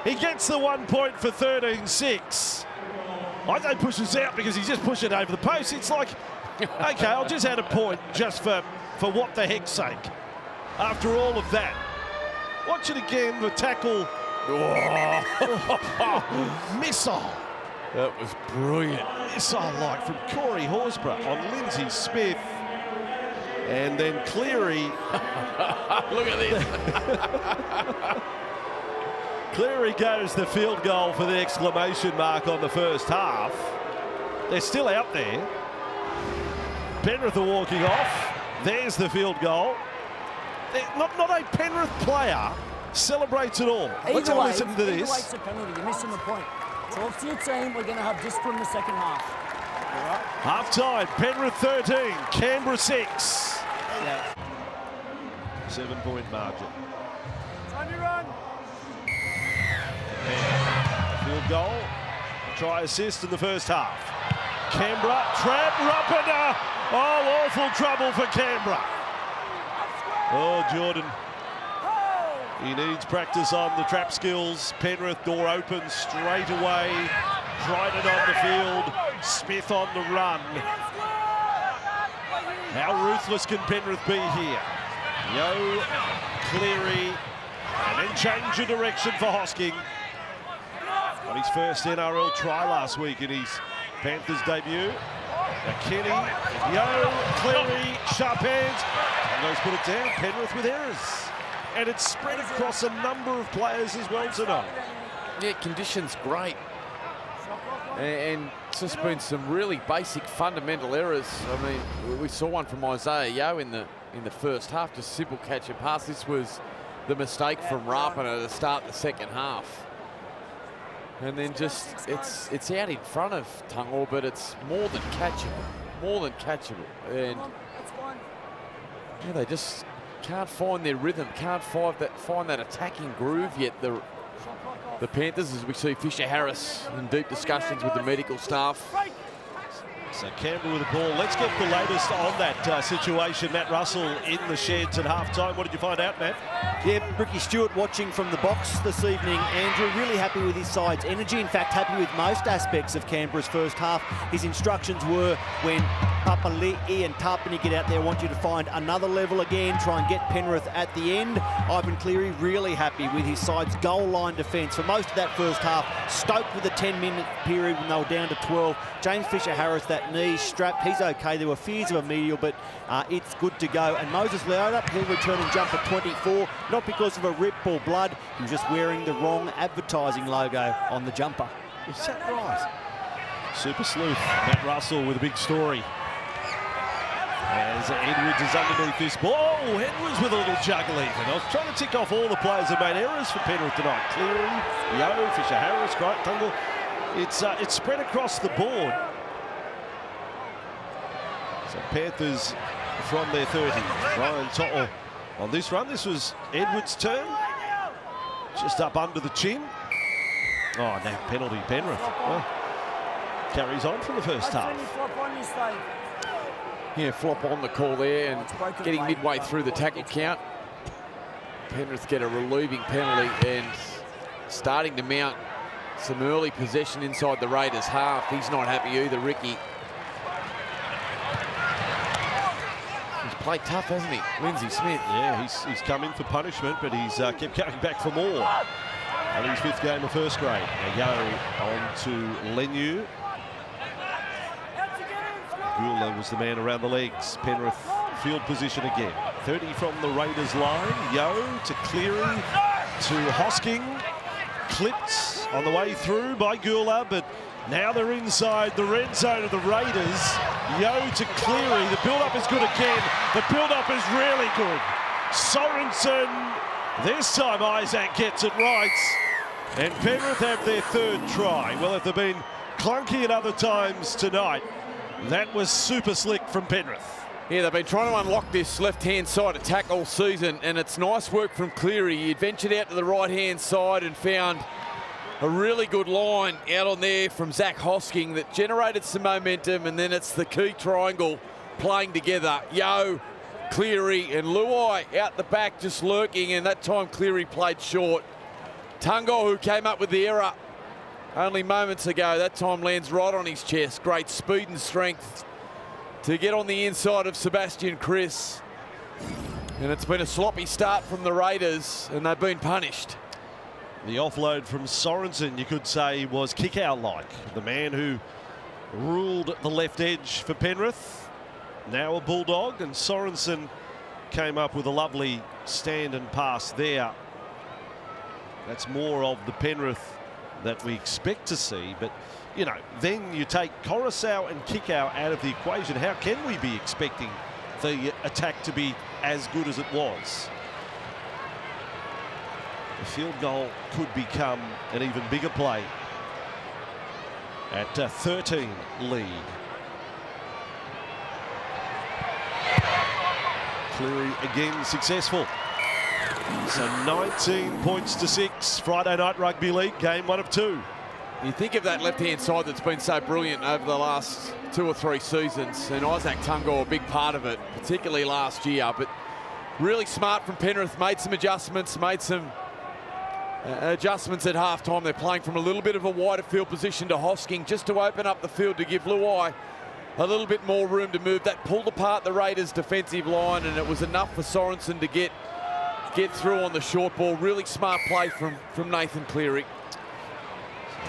He gets the 1 point for 13-6. I don't push this out because he's just pushing it over the post. It's like, okay, I'll just add a point just for what the heck's sake. After all of that. Watch it again, the tackle. Missile. That was brilliant. Missile-like from Corey Horsburgh on Lindsay Smith. And then Cleary. Look at this. Cleary goes the field goal for the exclamation mark on the first half. They're still out there. Penrith are walking off. There's the field goal. Not a Penrith player celebrates it all. Let's have a listen to this. It's a penalty. You're missing the point. Talk to your team. We're going to have discipline in the second half. All right? Half time. Penrith 13, Canberra 6. Yeah. 7-point margin. Time to run. Field goal. Try assist in the first half. Canberra trap. Rapida. Oh, awful trouble for Canberra. Oh, Jordan. He needs practice on the trap skills. Penrith door open straight away. Dryden on the field. Smith on the run. How ruthless can Penrith be here? Yo, Cleary, and then change of direction for Hosking. On his first NRL try last week in his Panthers debut. Now Kenny, Yo, Cleary, sharp hands. Those put it down. Penrith with errors. And it's spread across a number of players as well tonight. Yeah, conditions great. And it's just been some really basic fundamental errors. I mean, we saw one from Isaiah Yeo in the first half, just simple catch and pass. This was the mistake from Rapana to start the second half. And then just, it's out in front of Tungor, but it's more than catchable. And yeah, they just can't find their rhythm, can't find that attacking groove yet. The Panthers, as we see Fisher Harris in deep discussions with the medical staff. So Canberra with the ball. Let's get the latest on that situation. Matt Russell in the sheds at half-time. What did you find out, Matt? Yeah, Ricky Stewart watching from the box this evening. Andrew really happy with his side's energy. In fact, happy with most aspects of Canberra's first half. His instructions were when Papali'i and Tarpany get out there, I want you to find another level again, try and get Penrith at the end. Ivan Cleary really happy with his side's goal line defence. For most of that first half, stoked with the 10-minute period when they were down to 12. James Fisher-Harris, that knee strapped, he's okay. There were fears of a medial, but it's good to go. And Moses Leota, he'll return and jump at 24, not because of a rip or blood. He was just wearing the wrong advertising logo on the jumper. Is that right? Super sleuth, Matt Russell with a big story. As Edwards is underneath this ball. Oh, Edwards with a little juggle even. I was trying to tick off all the players that made errors for Penrith tonight. Cleary, Yo, Fisher-Harris, Crichton, Tungle. It's spread across the board. So Panthers from their 30. Ryan Tottle on this run. This was Edwards' turn. Just up under the chin. Oh, now penalty Penrith. Well, carries on from the first half. Yeah, flop on the call there and getting midway through the tackle count. Penrith get a relieving penalty and starting to mount some early possession inside the Raiders half. He's not happy either, Ricky. He's played tough, hasn't he? Lindsay Smith. Yeah, he's come in for punishment, but he's kept coming back for more. And his 5th game of first grade. Now Yo on to Leniu. Gula was the man around the legs. Penrith field position again. 30 from the Raiders line. Yo to Cleary to Hosking. Clipped on the way through by Gula, but now they're inside the red zone of the Raiders. Yo to Cleary. The build-up is good again. The build-up is really good. Sorensen. This time Isaac gets it right. And Penrith have their 3rd try. Well, if they've been clunky at other times tonight, that was super slick from Penrith. Yeah, they've been trying to unlock this left-hand side attack all season, and it's nice work from Cleary. He ventured out to the right-hand side and found a really good line out on there from Zach Hosking that generated some momentum, and then it's the key triangle playing together. Yo, Cleary, and Luai out the back just lurking, and that time Cleary played short. Tungo, who came up with the error only moments ago, that time lands right on his chest. Great speed and strength to get on the inside of Sebastian Chris. And it's been a sloppy start from the Raiders, and they've been punished. The offload from Sorensen, you could say, was kick-out-like. The man who ruled the left edge for Penrith, now a Bulldog, and Sorensen came up with a lovely stand and pass there. That's more of the Penrith that we expect to see, but you know, then you take Coruscant and Kickout out of the equation. How can we be expecting the attack to be as good as it was? The field goal could become an even bigger play at 13 lead. Cleary again successful. So 19 points to 6. Friday night rugby league, game 1 of 2. You think of that left-hand side that's been so brilliant over the last 2 or 3 seasons, and Isaac Tungo a big part of it, particularly last year. But really smart from Penrith, made some adjustments, at half-time. They're playing from a little bit of a wider field position to Hosking, just to open up the field to give Luai a little bit more room to move. That pulled apart the Raiders' defensive line, and it was enough for Sorensen to get through on the short ball. Really smart play from Nathan Cleary.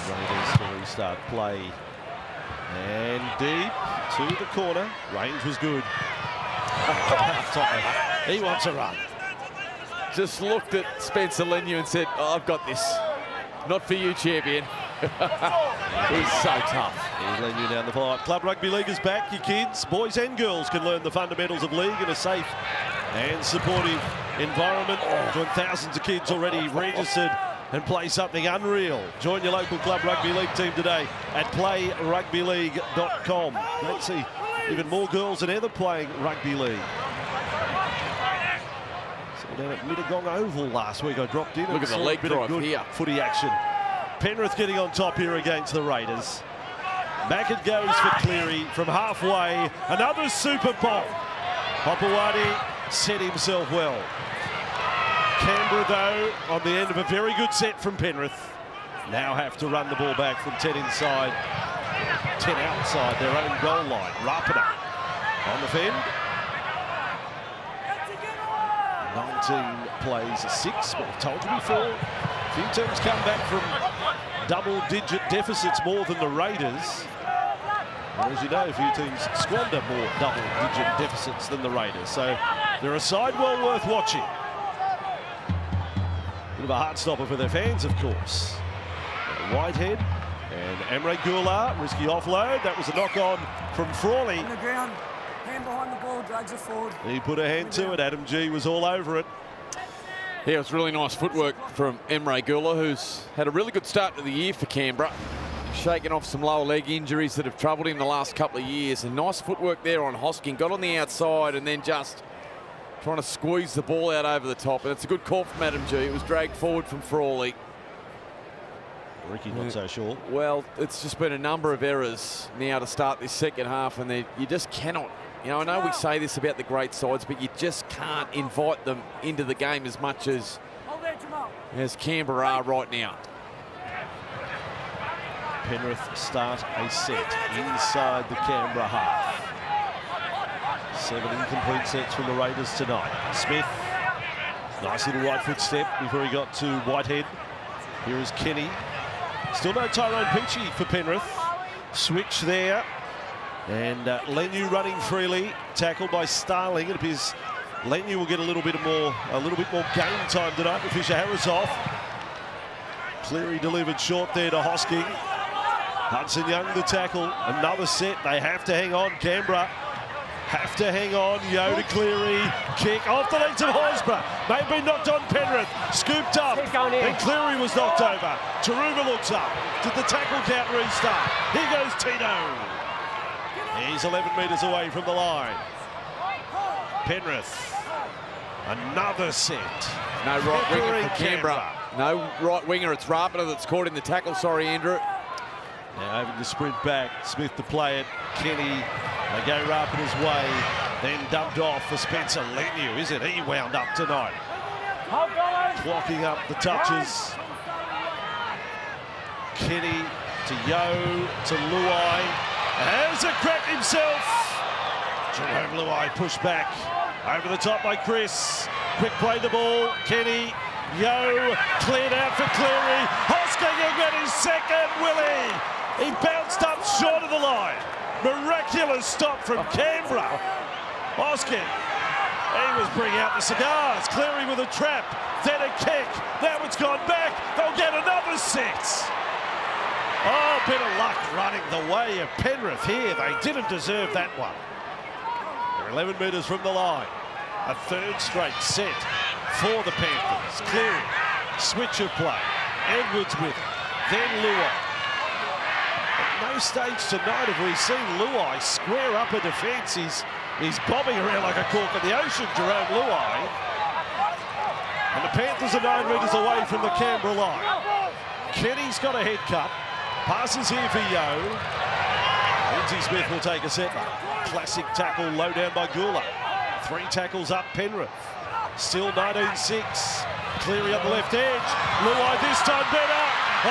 So Raiders to restart play. And deep to the corner. Range was good. He wants a run. Just looked at Spencer Leniu and said, oh, I've got this. Not for you, champion. He's so tough. He's Leniu down the flight. Club Rugby League is back. Your kids, boys and girls, can learn the fundamentals of league in a safe and supportive environment. Join thousands of kids already registered and play something unreal. Join your local Club Rugby League team today at playrugbyleague.com. Let's see even more girls than ever playing rugby league. So down at Mittagong Oval last week, I dropped in. Look at the leg drive here. Footy action. Penrith getting on top here against the Raiders. Back it goes for Cleary from halfway. Another Super Bowl. Popawati set himself well. Canberra, though, on the end of a very good set from Penrith, now have to run the ball back from 10 inside, 10 outside their own goal line. Rapana on the fend. 19 plays 6, but I've told you before, a few teams come back from double-digit deficits more than the Raiders. And as you know, a few teams squander more double-digit deficits than the Raiders. So they're a side well worth watching. Bit of a heart stopper for their fans, of course. Whitehead and Emre Gula, risky offload. That was a knock-on from Frawley. On the ground, hand behind the ball, drags it forward. He put a hand to it. Adam G was all over it. Yeah, it was really nice footwork from Emre Gula, who's had a really good start to the year for Canberra. Shaking off some lower leg injuries that have troubled him the last couple of years. And nice footwork there on Hosking. Got on the outside and then just trying to squeeze the ball out over the top. And it's a good call from Adam G. It was dragged forward from Frawley. Ricky not so sure. Well, it's just been a number of errors now to start this second half. And you just cannot, you know, I know we say this about the great sides, but you just can't invite them into the game as much as Canberra are right now. Penrith start a set inside the Canberra half. 7 incomplete sets from the Raiders tonight. Smith, nice little right foot step before he got to Whitehead. Here is Kenny. Still no Tyrone Peachy for Penrith. Switch there. And Lenu running freely, tackled by Starling. It appears Lenu will get a little bit more game time tonight with Fisher Harris off. Cleary delivered short there to Hosking. Hudson Young the tackle. Another set. They have to hang on. Canberra have to hang on. Yo to Cleary. Kick off the legs of Horsburgh. May have been knocked on Penrith. Scooped up. And Cleary was knocked over. Taruva looks up. Did the tackle count restart? Here goes Tino. He's 11 metres away from the line. Penrith. Another set. No right winger for Canberra. No right winger. It's Rapana that's caught in the tackle. Sorry, Andrew. Now having to sprint back. Smith to play it. Kenny. They go Rapana's way. Then dumped off for Spencer Leniu. Isn't he wound up tonight? Clocking up the touches. Kenny to Yo to Luai. Has a crack himself. Jerome Luai pushed back. Over the top by Chris. Quick play the ball. Kenny. Yo cleared out for Cleary. Hosking will get his second, Willie. He bounced up short of the line. Miraculous stop from Canberra. Hosking. He was bringing out the cigars. Cleary with a trap. Then a kick. Now it's gone back. They'll get another 6. Oh, bit of luck running the way of Penrith here. They didn't deserve that one. They're 11 metres from the line. A third straight set for the Panthers. Cleary, switch of play. Edwards with it. Then Luai. At no stage tonight have we seen Luai square up a defence. He's bobbing around like a cork in the ocean, Jerome Luai. And the Panthers are 9 metres away from the Canberra line. Kenny's got a head cut. Passes here for Yo. Lindsay Smith will take a settler. Classic tackle low down by Gula. 3 tackles up Penrith. Still 19-6. Cleary up the left edge. Luai this time better.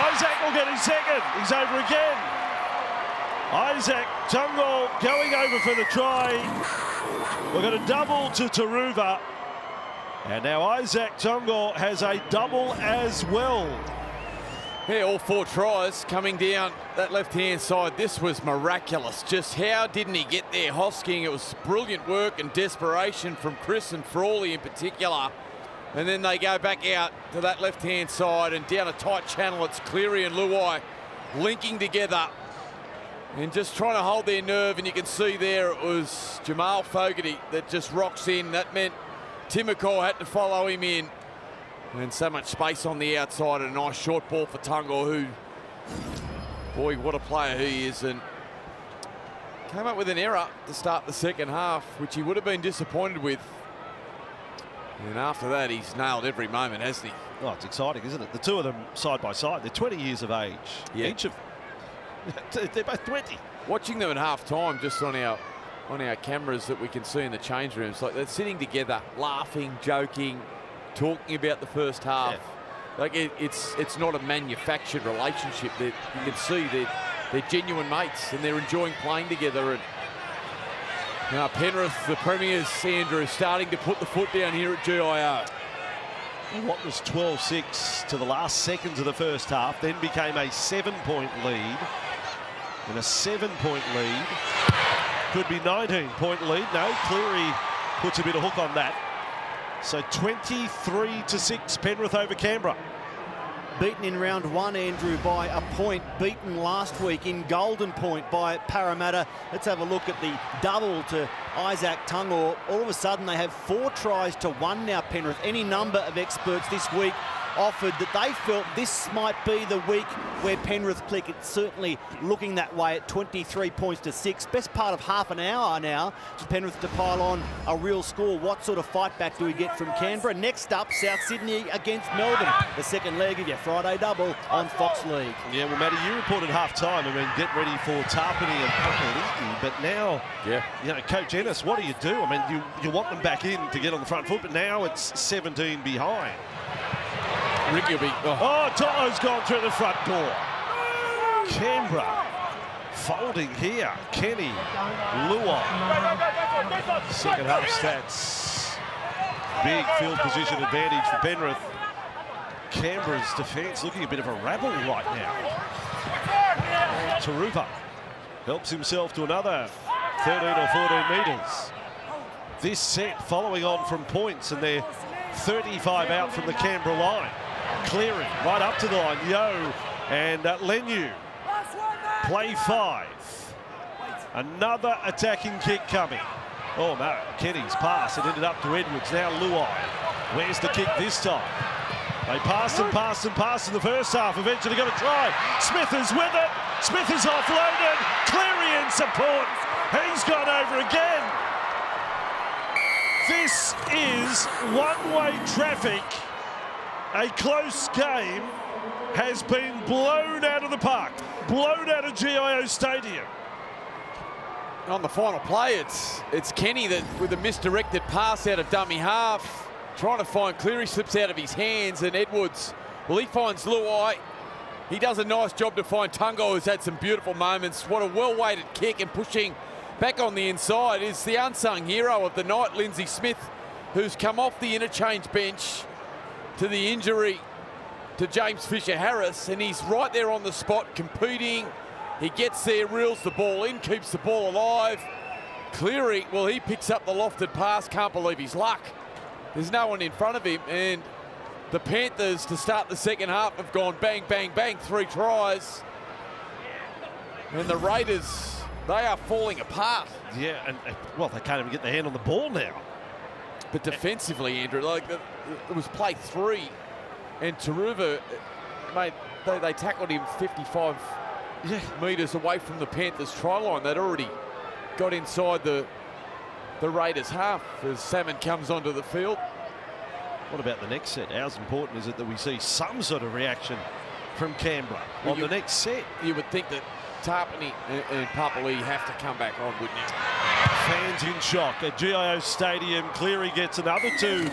Isaac will get his second. He's over again. Isaac Tungo going over for the try. We've got a double to Taruva. And now Isaac Tungo has a double as well. Yeah, all 4 tries coming down that left-hand side. This was miraculous. Just how didn't he get there? Hosking, it was brilliant work and desperation from Chris and Frawley in particular. And then they go back out to that left-hand side and down a tight channel. It's Cleary and Luai linking together and just trying to hold their nerve. And you can see there it was Jamal Fogarty that just rocks in. That meant Timokau had to follow him in. And so much space on the outside and a nice short ball for Tungo, who, boy, what a player he is. And came up with an error to start the second half, which he would have been disappointed with. And after that, he's nailed every moment, hasn't he? Oh, it's exciting, isn't it? The two of them side by side, they're 20 years of age, each of them. They're both 20. Watching them at half-time, just on our cameras that we can see in the change rooms, like they're sitting together, laughing, joking, talking about the first half. Yeah. Like it's not a manufactured relationship. That you can see they're genuine mates and they're enjoying playing together. And now Penrith, the premiers, Andrew, starting to put the foot down here at GIO. What was 12-6 to the last seconds of the first half, then became a 7-point lead. And a 7-point lead could be 19-point lead. No, Cleary puts a bit of hook on that. So 23-6, Penrith over Canberra. Beaten in round one, Andrew, by a point. Beaten last week in Golden Point by Parramatta. Let's have a look at the double to Isaac Tungor. All of a sudden, they have 4 tries to 1 now, Penrith. Any number of experts this week offered that they felt this might be the week where Penrith click. It's certainly looking that way at 23 points to 6. Best part of half an hour now for Penrith to pile on a real score. What sort of fight back do we get from Canberra? Next up, South Sydney against Melbourne. The second leg of your Friday double on Fox League. Yeah, well, Matty, you reported half-time. I mean, get ready for Tarpany and Papali'i. But now, you know, Coach Ennis, what do? I mean, you want them back in to get on the front foot, but now it's 17 behind. Ricky will be... Toto's gone through the front door. Canberra folding here. Kenny, Luai. Second half stats. Big field position advantage for Penrith. Canberra's defence looking a bit of a rabble right now. Tarupa helps himself to another 13 or 14 metres. This set following on from points, and they're 35 out from the Canberra line. Clearing right up to the line. Yo and Leniu. Play 5. Another attacking kick coming. Oh no, Kenny's pass. It ended up to Edwards. Now Luai. Where's the kick this time? They passed in the first half. Eventually got a try. Smith is with it. Smith is offloaded. Cleary in support. He's gone over again. This is one-way traffic. A close game has been blown out of the park, blown out of GIO Stadium. On the final play, it's Kenny that with a misdirected pass out of dummy half, trying to find Cleary, slips out of his hands, and Edwards, well, he finds Luai. He does a nice job to find Tungo, who's had some beautiful moments. What a well-weighted kick, and pushing back on the inside is the unsung hero of the night, Lindsay Smith, who's come off the interchange bench to the injury to James Fisher-Harris, and he's right there on the spot competing. He gets there, reels the ball in, keeps the ball alive. Cleary, well, he picks up the lofted pass, can't believe his luck. There's no one in front of him, and the Panthers, to start the second half, have gone bang, bang, bang, 3 tries. And the Raiders, they are falling apart. Yeah, and well, they can't even get their hand on the ball now. But defensively, Andrew, like it was play 3, and Taruva, mate, they tackled him 55 metres away from the Panthers' try line. They'd already got inside the Raiders' half as Salmon comes onto the field. What about the next set? How important is it that we see some sort of reaction from Canberra on the next set? You would think that Tarpany and Papali'i have to come back on, wouldn't you? Fans in shock at GIO Stadium. Cleary gets another 2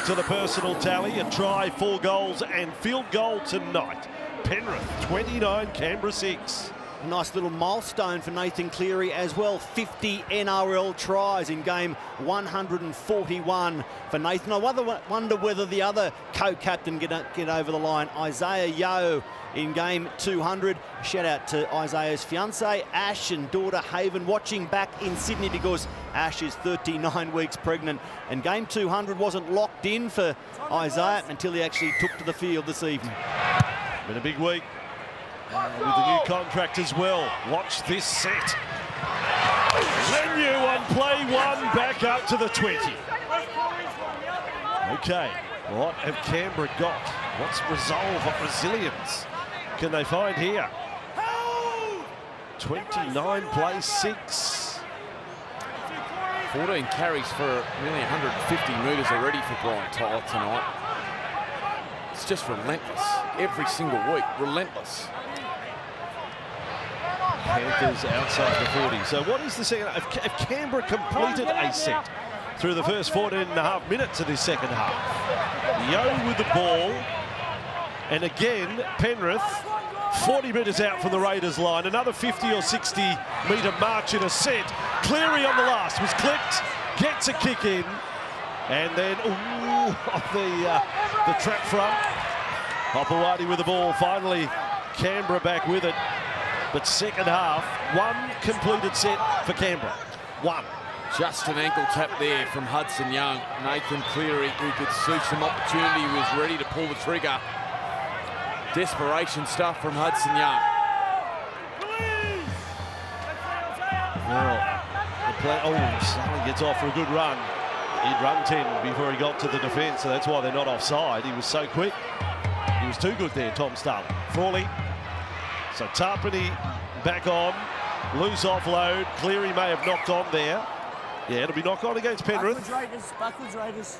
to the personal tally. A try, 4 goals and field goal tonight. Penrith 29, Canberra 6. A nice little milestone for Nathan Cleary as well. 50 NRL tries in game 141 for Nathan. I wonder whether the other co-captain get over the line. Isaiah Yeo in game 200. Shout out to Isaiah's fiancée, Ash, and daughter Haven, watching back in Sydney because Ash is 39 weeks pregnant. And game 200 wasn't locked in for Isaiah until he actually took to the field this evening. Been a big week. With the new contract as well. Watch this set. Leniu on play 1, back up to the 20. Okay, what have Canberra got? What's resolve, what resilience can they find here? 29 plays 6. 14 carries for nearly 150 metres already for Brian Tyler tonight. It's just relentless. Every single week, relentless. Panthers outside the 40. So what is the second? If Canberra completed a set through the first 14.5 minutes of this second half. Yo with the ball. And again, Penrith 40 metres out from the Raiders line. Another 50 or 60 metre march in a set. Cleary on the last was clipped. Gets a kick in. And then, off the trap front. Hopewadi with the ball. Finally, Canberra back with it. But second half, one completed set for Canberra. One. Just an ankle tap there from Hudson Young. Nathan Cleary, who could see some opportunity, was ready to pull the trigger. Desperation stuff from Hudson Young. Well, Sully gets off for a good run. He'd run 10 before he got to the defence, so that's why they're not offside. He was so quick. He was too good there, Tom Starling. Frawley. So Tarpany back on. Loose offload. Cleary may have knocked on there. Yeah, it'll be knock on against Penrith. Backwards Raiders.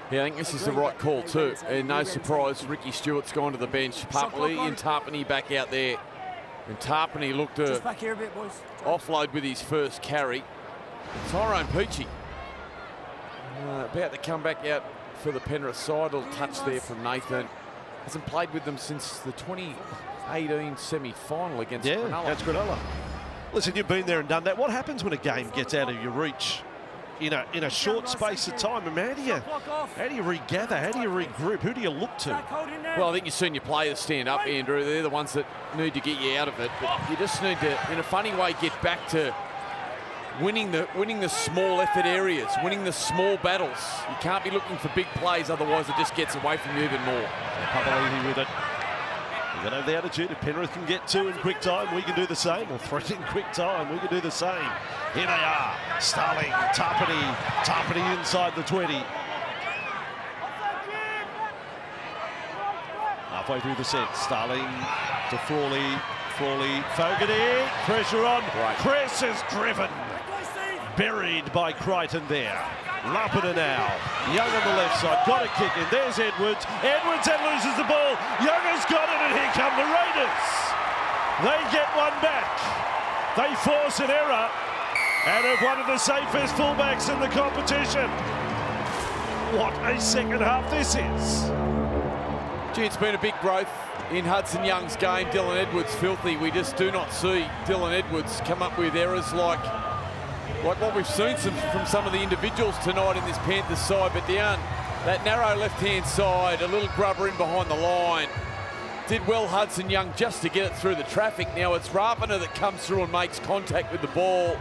Yeah, I think this is the right call too. And no surprise, Ricky Stewart's gone to the bench. Pupley and Tarpany back out there. And Tarpany looked to back here a bit, boys. offload with his first carry. Tyrone Peachy about to come back out for the Penrith side. A touch there from Nathan. Hasn't played with them since the 2018 semi-final against Cronulla. That's Cronulla. Listen, you've been there and done that. What happens when a game gets out of your reach in a short space of time? I mean, how do you regather? How do you regroup? Who do you look to? Well, I think you've seen your players stand up, Andrew. They're the ones that need to get you out of it. But you just need to, in a funny way, get back to winning the small effort areas, winning the small battles. You can't be looking for big plays, otherwise it just gets away from you even more. Papali'i with it. We've got to have the attitude. If Penrith can get two in quick time, we can do the same. Or three in quick time, we can do the same. Here they are. Starling, Tarpany inside the 20. Halfway through the set, Starling to Frawley, Fogarty, pressure on. Right. Cress is driven. Buried by Crichton there. Lapina now. Young on the left side. Got a kick in. There's Edwards. Edwards then loses the ball. Young has got it, and here come the Raiders. They get one back. They force an error out of one of the safest fullbacks in the competition. What a second half this is. Gee, it's been a big growth in Hudson Young's game. Dylan Edwards filthy. We just do not see Dylan Edwards come up with errors like what we've seen from some of the individuals tonight in this Panthers side, but down that narrow left-hand side, a little grubber in behind the line. Did well Hudson Young just to get it through the traffic. Now it's Rapina that comes through and makes contact with the ball.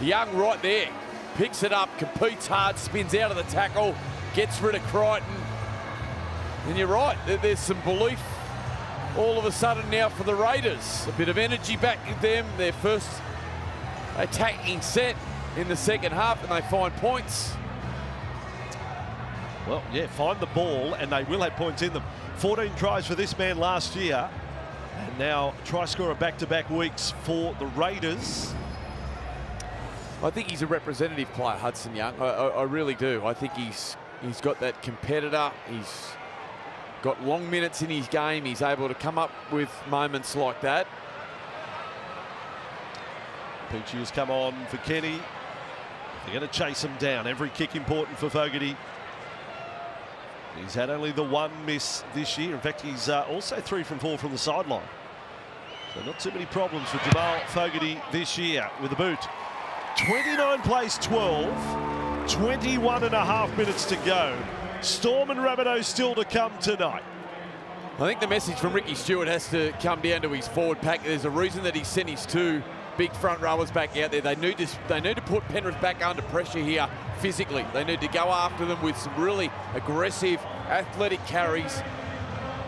Young right there, picks it up, competes hard, spins out of the tackle, gets rid of Crichton. And you're right, there's some belief all of a sudden now for the Raiders. A bit of energy back with them, their first attacking set in the second half, and they find points. Well, yeah, find the ball, and they will have points in them. 14 tries for this man last year, and now try scorer back-to-back weeks for the Raiders. I think he's a representative player, Hudson Young. I really do. I think he's got that competitor. He's got long minutes in his game. He's able to come up with moments like that. Peachy has come on for Kenny. They're going to chase him down. Every kick important for Fogarty. He's had only the one miss this year. In fact, he's also 3 from 4 from the sideline. So not too many problems for Jamal Fogarty this year with the boot. 29 plays 12. 21 and a half minutes to go. Storm and Rabbitohs still to come tonight. I think the message from Ricky Stewart has to come down to his forward pack. There's a reason that he sent his 2 big front rowers back out there. They need to put Penrith back under pressure here physically. They need to go after them with some really aggressive, athletic carries,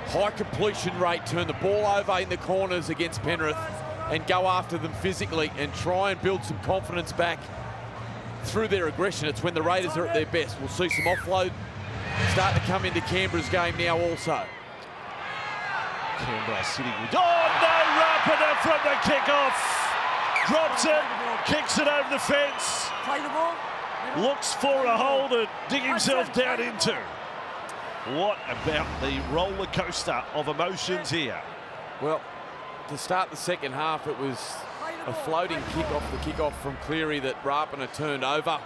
high completion rate, turn the ball over in the corners against Penrith and go after them physically and try and build some confidence back through their aggression. It's when the Raiders are at their best. We'll see some offload start to come into Canberra's game now also. Canberra sitting with... Oh, no! Rapina from the kickoff! Drops it, kicks it over the fence. Play the ball. Looks for a hole to dig himself down into. What about the roller coaster of emotions here? Well, to start the second half, it was a floating kick off the kickoff from Cleary that Rapana turned over.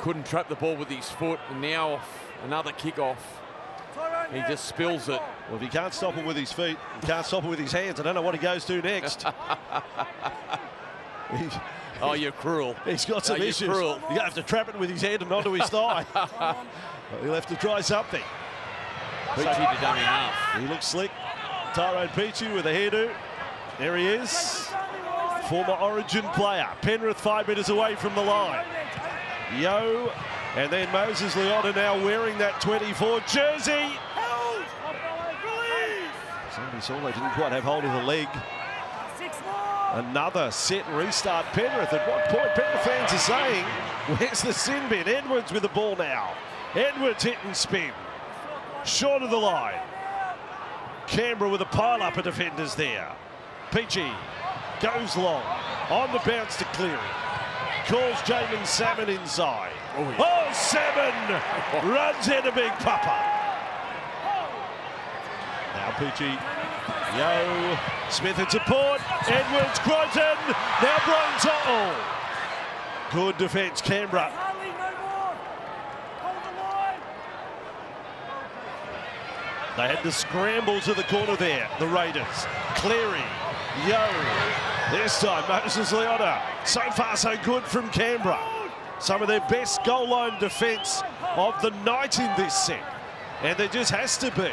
Couldn't trap the ball with his foot, and now another kickoff. He just spills it. Well, if he can't stop him with his feet, he can't stop him with his hands. I don't know what he goes to next. Oh, you're cruel. He's got some issues. Cruel. You have to trap it with his hand and onto his thigh. He'll have to try something. Peachy to dummy half. He looks slick. Tyrone Peachy with a hairdo. There he is. Former Origin player. Penrith 5 metres away from the line. Yo, and then Moses Leota now wearing that 24 jersey. Somebody saw they didn't quite have hold of the leg. Another set and restart Penrith. At what point Penrith fans are saying, where's the sin bin? Edwards with the ball now. Edwards hit and spin. Short of the line. Canberra with a pile-up of defenders there. Peachy goes long. On the bounce to Cleary. Calls Jamin Salmon inside. Oh, Salmon runs in a big pupper. Now Peachy. Yo, Smith in support. Edwards, Crichton. Now blown total. Good defence, Canberra. They had the scramble to the corner there, the Raiders. Cleary, Yo. This time, Moses Leota. So far, so good from Canberra. Some of their best goal line defence of the night in this set. And there just has to be.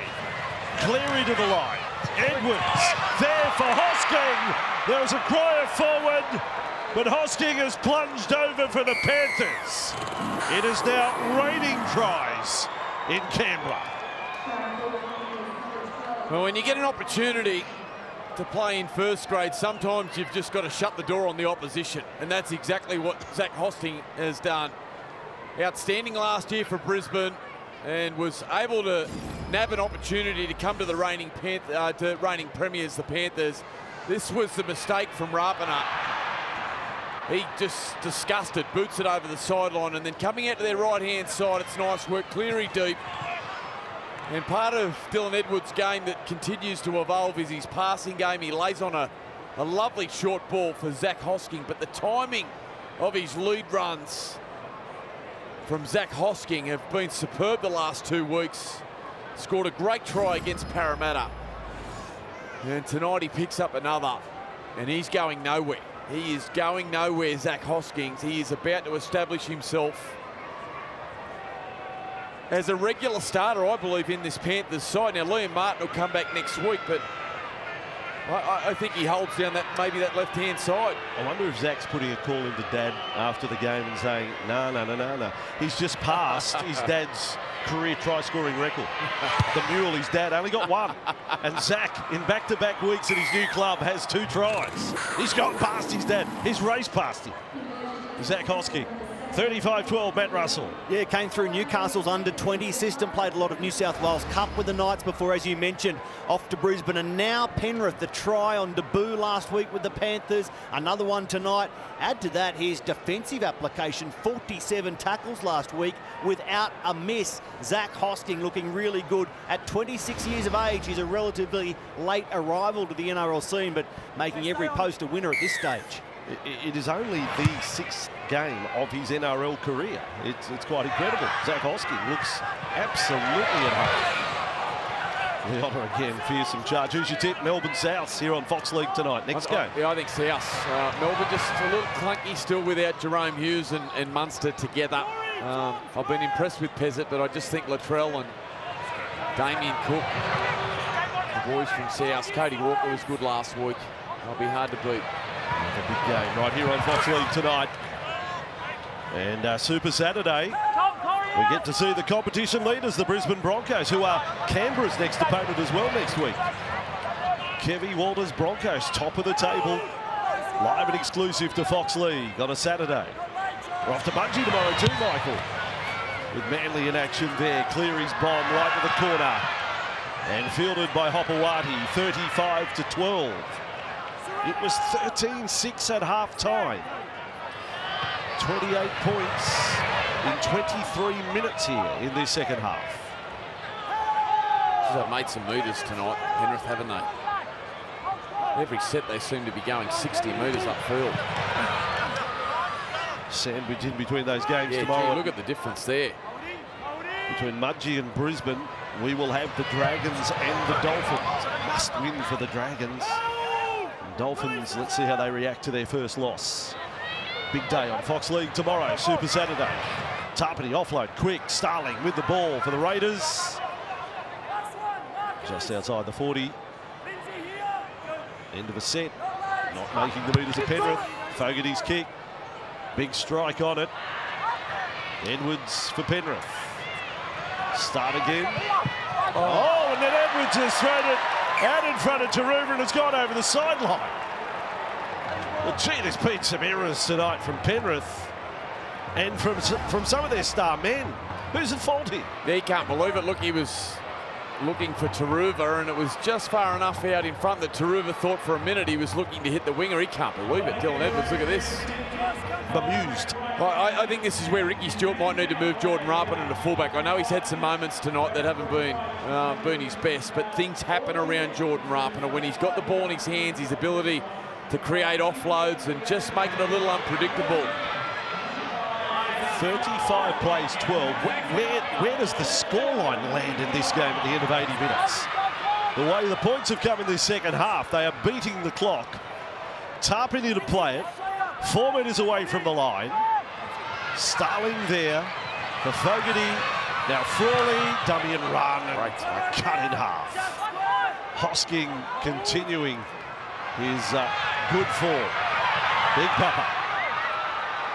Cleary to the line. Edwards there for Hosking. There was a cry of forward, but Hosking has plunged over for the Panthers. It is now raining tries in Canberra. Well, when you get an opportunity to play in first grade, sometimes you've just got to shut the door on the opposition, and that's exactly what Zach Hosking has done. Outstanding last year for Brisbane, and was able to nab an opportunity to come to the reigning premiers, the Panthers. This was the mistake from Rapana. He just disgusted, boots it over the sideline, and then coming out to their right-hand side, it's nice work, Cleary deep. And part of Dylan Edwards' game that continues to evolve is his passing game. He lays on a lovely short ball for Zach Hosking, but the timing of his lead runs from Zach Hosking have been superb the last 2 weeks. Scored a great try against Parramatta. And tonight he picks up another, and he's going nowhere. He is going nowhere, Zach Hoskins. He is about to establish himself as a regular starter, I believe, in this Panthers side. Now, Liam Martin will come back next week, but I think he holds down maybe that left-hand side. I wonder if Zach's putting a call into Dad after the game and saying, no. He's just passed his dad's career try-scoring record. The mule, his dad, only got 1. And Zach, in back-to-back weeks at his new club, has 2 tries. He's gone past his dad. He's raced past him. Zach Hosking. 35-12, Matt Russell. Yeah, came through Newcastle's under-20 system, played a lot of New South Wales Cup with the Knights before, as you mentioned, off to Brisbane. And now Penrith, the try on debut last week with the Panthers, another one tonight. Add to that his defensive application, 47 tackles last week without a miss. Zach Hosking looking really good. At 26 years of age, he's a relatively late arrival to the NRL scene, but making every post a winner at this stage. It is only the 6th game of his NRL career. It's quite incredible. Zach Hosking looks absolutely at home. Leota again, fearsome charge. Who's your tip? Melbourne South here on Fox League tonight. Next game. Yeah, I think South. Melbourne just a little clunky still without Jerome Hughes and Munster together. I've been impressed with Pezzett, but I just think Latrell and Damien Cook, the boys from South. Cody Walker was good last week. They'll be hard to beat. A big game right here on Fox League tonight. And Super Saturday, we get to see the competition leaders, the Brisbane Broncos, who are Canberra's next opponent as well next week. Kevy Walters Broncos, top of the table, live and exclusive to Fox League on a Saturday. We're off to Bungie tomorrow too, Michael. With Manly in action there, Cleary's bomb right to the corner. And fielded by Hopewadi, 35-12. It was 13-6 at half-time. 28 points in 23 minutes here in this second half. They've made some meters tonight, Penrith, haven't they? Every set they seem to be going 60 metres upfield. Sandwich in between those games Yeah, tomorrow. gee, look at the difference there. Between Mudgee and Brisbane, we will have the Dragons and the Dolphins. Must win for the Dragons. And Dolphins, let's see how they react to their first loss. Big day on Fox League tomorrow, Super Saturday. Tarpany offload, quick, Starling with the ball for the Raiders. Just outside the 40. End of a set. Not making the meters of Penrith. Fogarty's kick. Big strike on it. Edwards for Penrith. Start again. Oh, and then Edwards has thrown it out in front of Taruva and it's gone over the sideline. Well, gee, there's been some errors tonight from Penrith and from some of their star men. Who's at fault here? Yeah, he can't believe it. Look, he was looking for Taruva and it was just far enough out in front that Taruva thought for a minute he was looking to hit the winger. He can't believe it. Dylan Edwards, look at this. Bemused. I think this is where Ricky Stewart might need to move Jordan Rapana to fullback. I know he's had some moments tonight that haven't been his best, but things happen around Jordan Rapana when he's got the ball in his hands, his ability to create offloads and just make it a little unpredictable. 35 plays 12. Where does the scoreline land in this game at the end of 80 minutes? The way the points have come in this second half, they are beating the clock. Tarpany to play it. 4 metres away from the line. Starling there for Fogarty. Now Frawley, dummy and run, and cut in half. Hosking continuing his good form. Big Papa.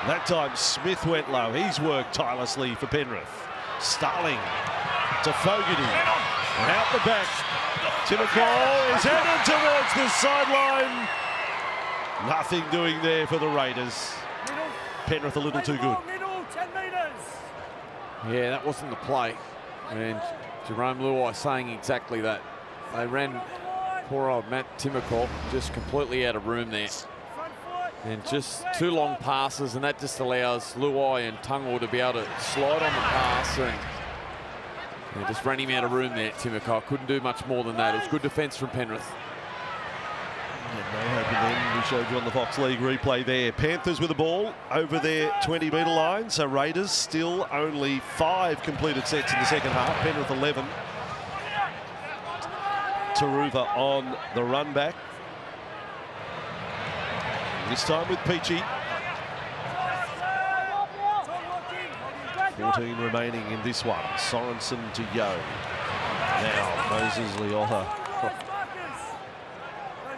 That time Smith went low. He's worked tirelessly for Penrith. Starling to Fogarty. And out the back. Timokol is headed towards the sideline. Nothing doing there for the Raiders. Penrith a little too good. Yeah, that wasn't the play. And Jerome Luai saying exactly that. They ran poor old Matt Timokol just completely out of room there. And just 2 long passes, and that just allows Luai and Tungle to be able to slide on the pass and just ran him out of room there. Timokol couldn't do much more than that. It was good defence from Penrith. No hope in them. We showed you on the Fox League replay there. Panthers with the ball over their 20-metre line. So Raiders still only 5 completed sets in the second half. Penrith 11. Taruva on the run back. This time with Peachy. 14 remaining in this one. Sorensen to Yo. Now Moses Leota.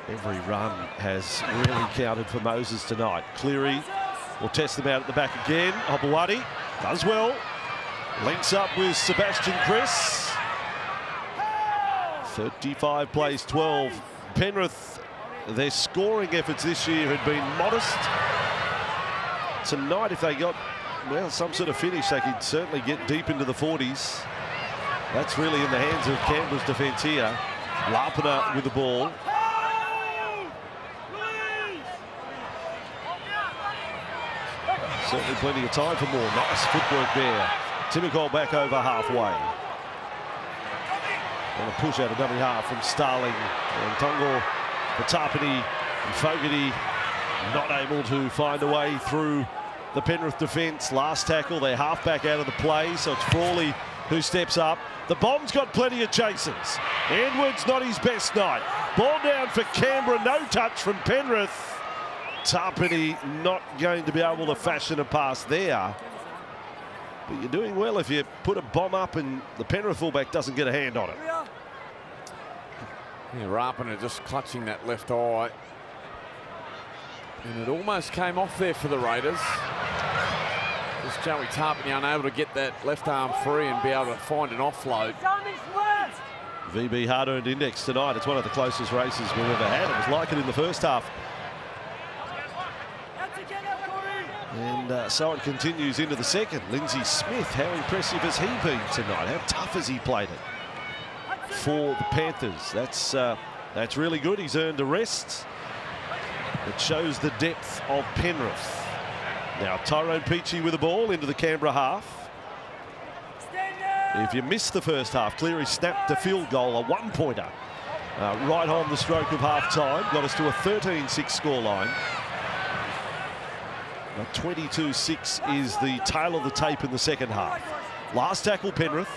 Every run has really counted for Moses tonight. Cleary will test them out at the back again. Hopewadi does well. Links up with Sebastian Chris. 35 plays 12. Penrith, their scoring efforts this year had been modest. Tonight, if they got, well, some sort of finish, they could certainly get deep into the 40s. That's really in the hands of Canberra's defence here. Lapana with the ball. Certainly plenty of time for more. Nice footwork there. Timokol back over halfway. And a push out of dummy half from Starling. And Tungle for Tarpany and Fogarty not able to find a way through the Penrith defence. Last tackle, their halfback out of the play, so it's Frawley who steps up. The Bomb's got plenty of chasers. Edwards not his best night. Ball down for Canberra, no touch from Penrith. Tarpany not going to be able to fashion a pass there. But you're doing well if you put a bomb up and the Penrith fullback doesn't get a hand on it. Yeah, Rapana just clutching that left eye. And it almost came off there for the Raiders. Just Joey Tarpany unable to get that left arm free and be able to find an offload. VB hard-earned index tonight. It's one of the closest races we've ever had. It was like it in the first half. And so it continues into the second. Lindsay Smith, how impressive has he been tonight? How tough has he played it for the Panthers? That's really good. He's earned a rest. It shows the depth of Penrith. Now Tyrone Peachy with the ball into the Canberra half. If you missed the first half, Cleary snapped a field goal, a 1-pointer right on the stroke of half-time. Got us to a 13-6 scoreline. 22-6 is the tail of the tape in the second half. Last tackle, Penrith.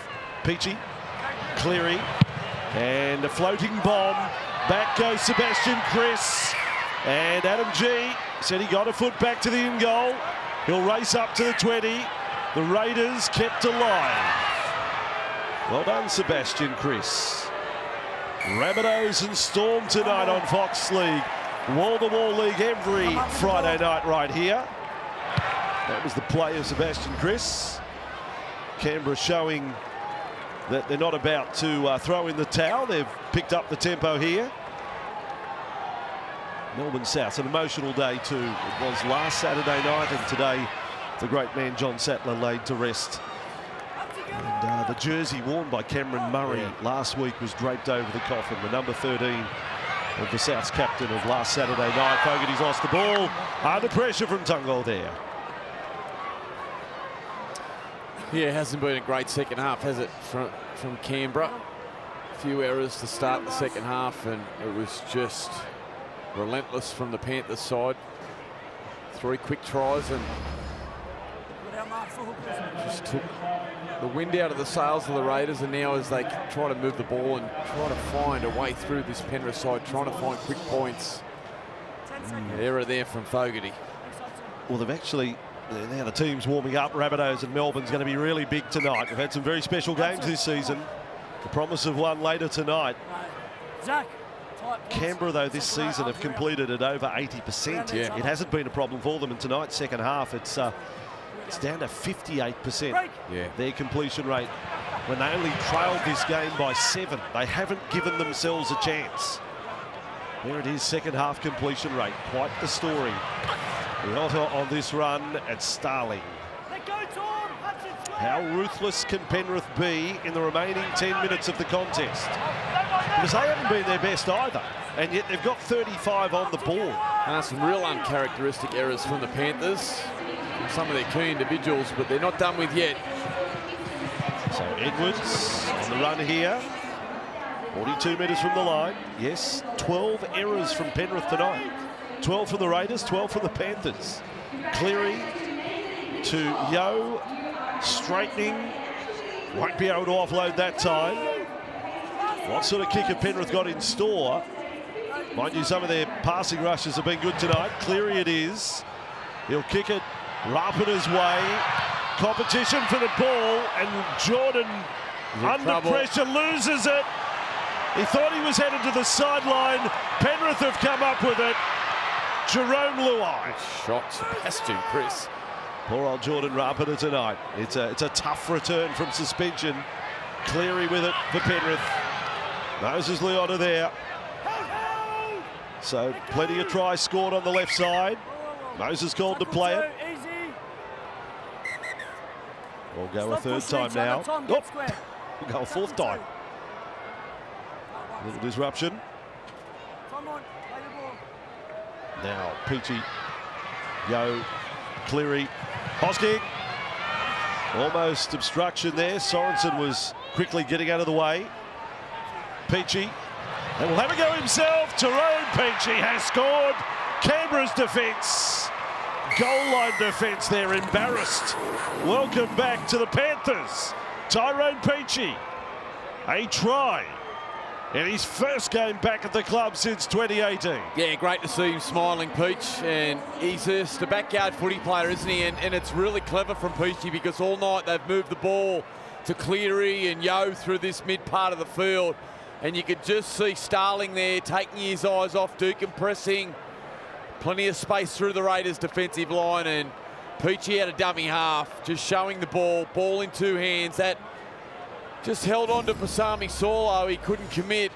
Peachy, Cleary, and a floating bomb. Back goes Sebastian Chris. And Adam G said he got a foot back to the in goal. He'll race up to the 20. The Raiders kept alive. Well done, Sebastian Chris. Rabbitohs and Storm tonight on Fox League. Wall-to-wall league every Friday night right here. That was the play of Sebastian Chris. Canberra showing that they're not about to throw in the towel. They've picked up the tempo here. Melbourne South, an emotional day too. It was last Saturday night, and today the great man John Sattler laid to rest. And the jersey worn by Cameron Murray last week was draped over the coffin. The number 13 of the South's captain of last Saturday night. Fogarty's lost the ball. Under pressure from Tungol there. Yeah, it hasn't been a great second half, has it, from Canberra? A few errors to start the second half, and it was just relentless from the Panthers side. 3 quick tries and just took the wind out of the sails of the Raiders, and now as they try to move the ball and try to find a way through this Penrith side, trying to find quick points. Error there from Fogarty. Well, they've actually, now the team's warming up. Rabbitohs and Melbourne's going to be really big tonight. We've had some very special games this season. The promise of one later tonight. Canberra, though, this season have completed at over 80%. Yeah. It hasn't been a problem for them in tonight's second half. It's down to 58%, their completion rate, when they only trailed this game by 7. They haven't given themselves a chance. There it is, second half completion rate. Quite the story. Riotta on this run at Starling. How ruthless can Penrith be in the remaining 10 minutes of the contest? Because they haven't been their best either, and yet they've got 35 on the ball. And some real uncharacteristic errors from the Panthers. Some of their key individuals, but they're not done with yet. So Edwards on the run here. 42 metres from the line. Yes, 12 errors from Penrith tonight. 12 from the Raiders, 12 from the Panthers. Cleary to Yo, straightening. Won't be able to offload that time. What sort of kicker Penrith got in store? Mind you, some of their passing rushes have been good tonight. Cleary it is. He'll kick it Rapina's way. Competition for the ball, and Jordan under pressure loses it. He thought he was headed to the sideline. Penrith have come up with it. Jerome Luai. Shot, Sebastian Chris. Poor old Jordan Rapina tonight. It's a tough return from suspension. Cleary with it for Penrith. Moses Leota there. So plenty of tries scored on the left side. Moses called to play it. We'll go a third time now. Oh, we'll go a fourth time. Little disruption. Now Peachy, Yo, Cleary, Hosking. Almost obstruction there. Sorensen was quickly getting out of the way. Peachy, and will have a go himself. Tyrone Peachy has scored. Canberra's defence, goal line defence there, embarrassed. Welcome back to the Panthers. Tyrone Peachy, a try in his first game back at the club since 2018. Yeah, great to see him smiling, Peach. And he's just a backyard footy player, isn't he? And it's really clever from Peachy, because all night they've moved the ball to Cleary and Yo through this mid part of the field. And you could just see Starling there taking his eyes off decompressing. Plenty of space through the Raiders' defensive line, and Peachy had a dummy half, just showing the ball in two hands. That just held on to Pasami Solo. He couldn't commit,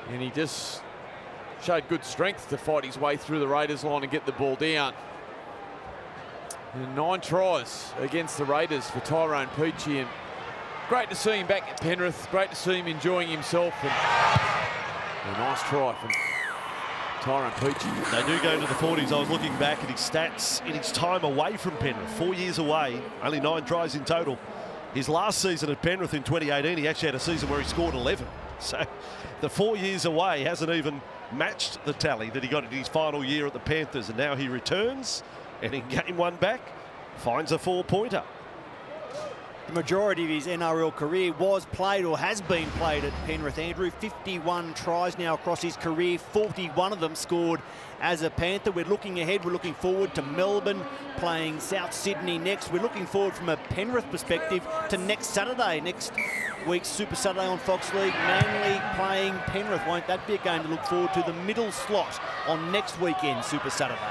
and he just showed good strength to fight his way through the Raiders' line and get the ball down. And 9 tries against the Raiders for Tyrone Peachy, and great to see him back at Penrith. Great to see him enjoying himself, and a nice try from Tyrone Peachy. They do go into the 40s. I was looking back at his stats in his time away from Penrith. 4 years away, only 9 tries in total. His last season at Penrith in 2018, he actually had a season where he scored 11. So the 4 years away hasn't even matched the tally that he got in his final year at the Panthers. And now he returns and in game one back finds a 4-pointer. The majority of his NRL career was played or has been played at Penrith. Andrew, 51 tries now across his career, 41 of them scored as a Panther. We're looking ahead, we're looking forward to Melbourne playing South Sydney next. We're looking forward from a Penrith perspective to next Saturday, next week's Super Saturday on Fox League. Manly playing Penrith. Won't that be a game to look forward to? The middle slot on next weekend Super Saturday.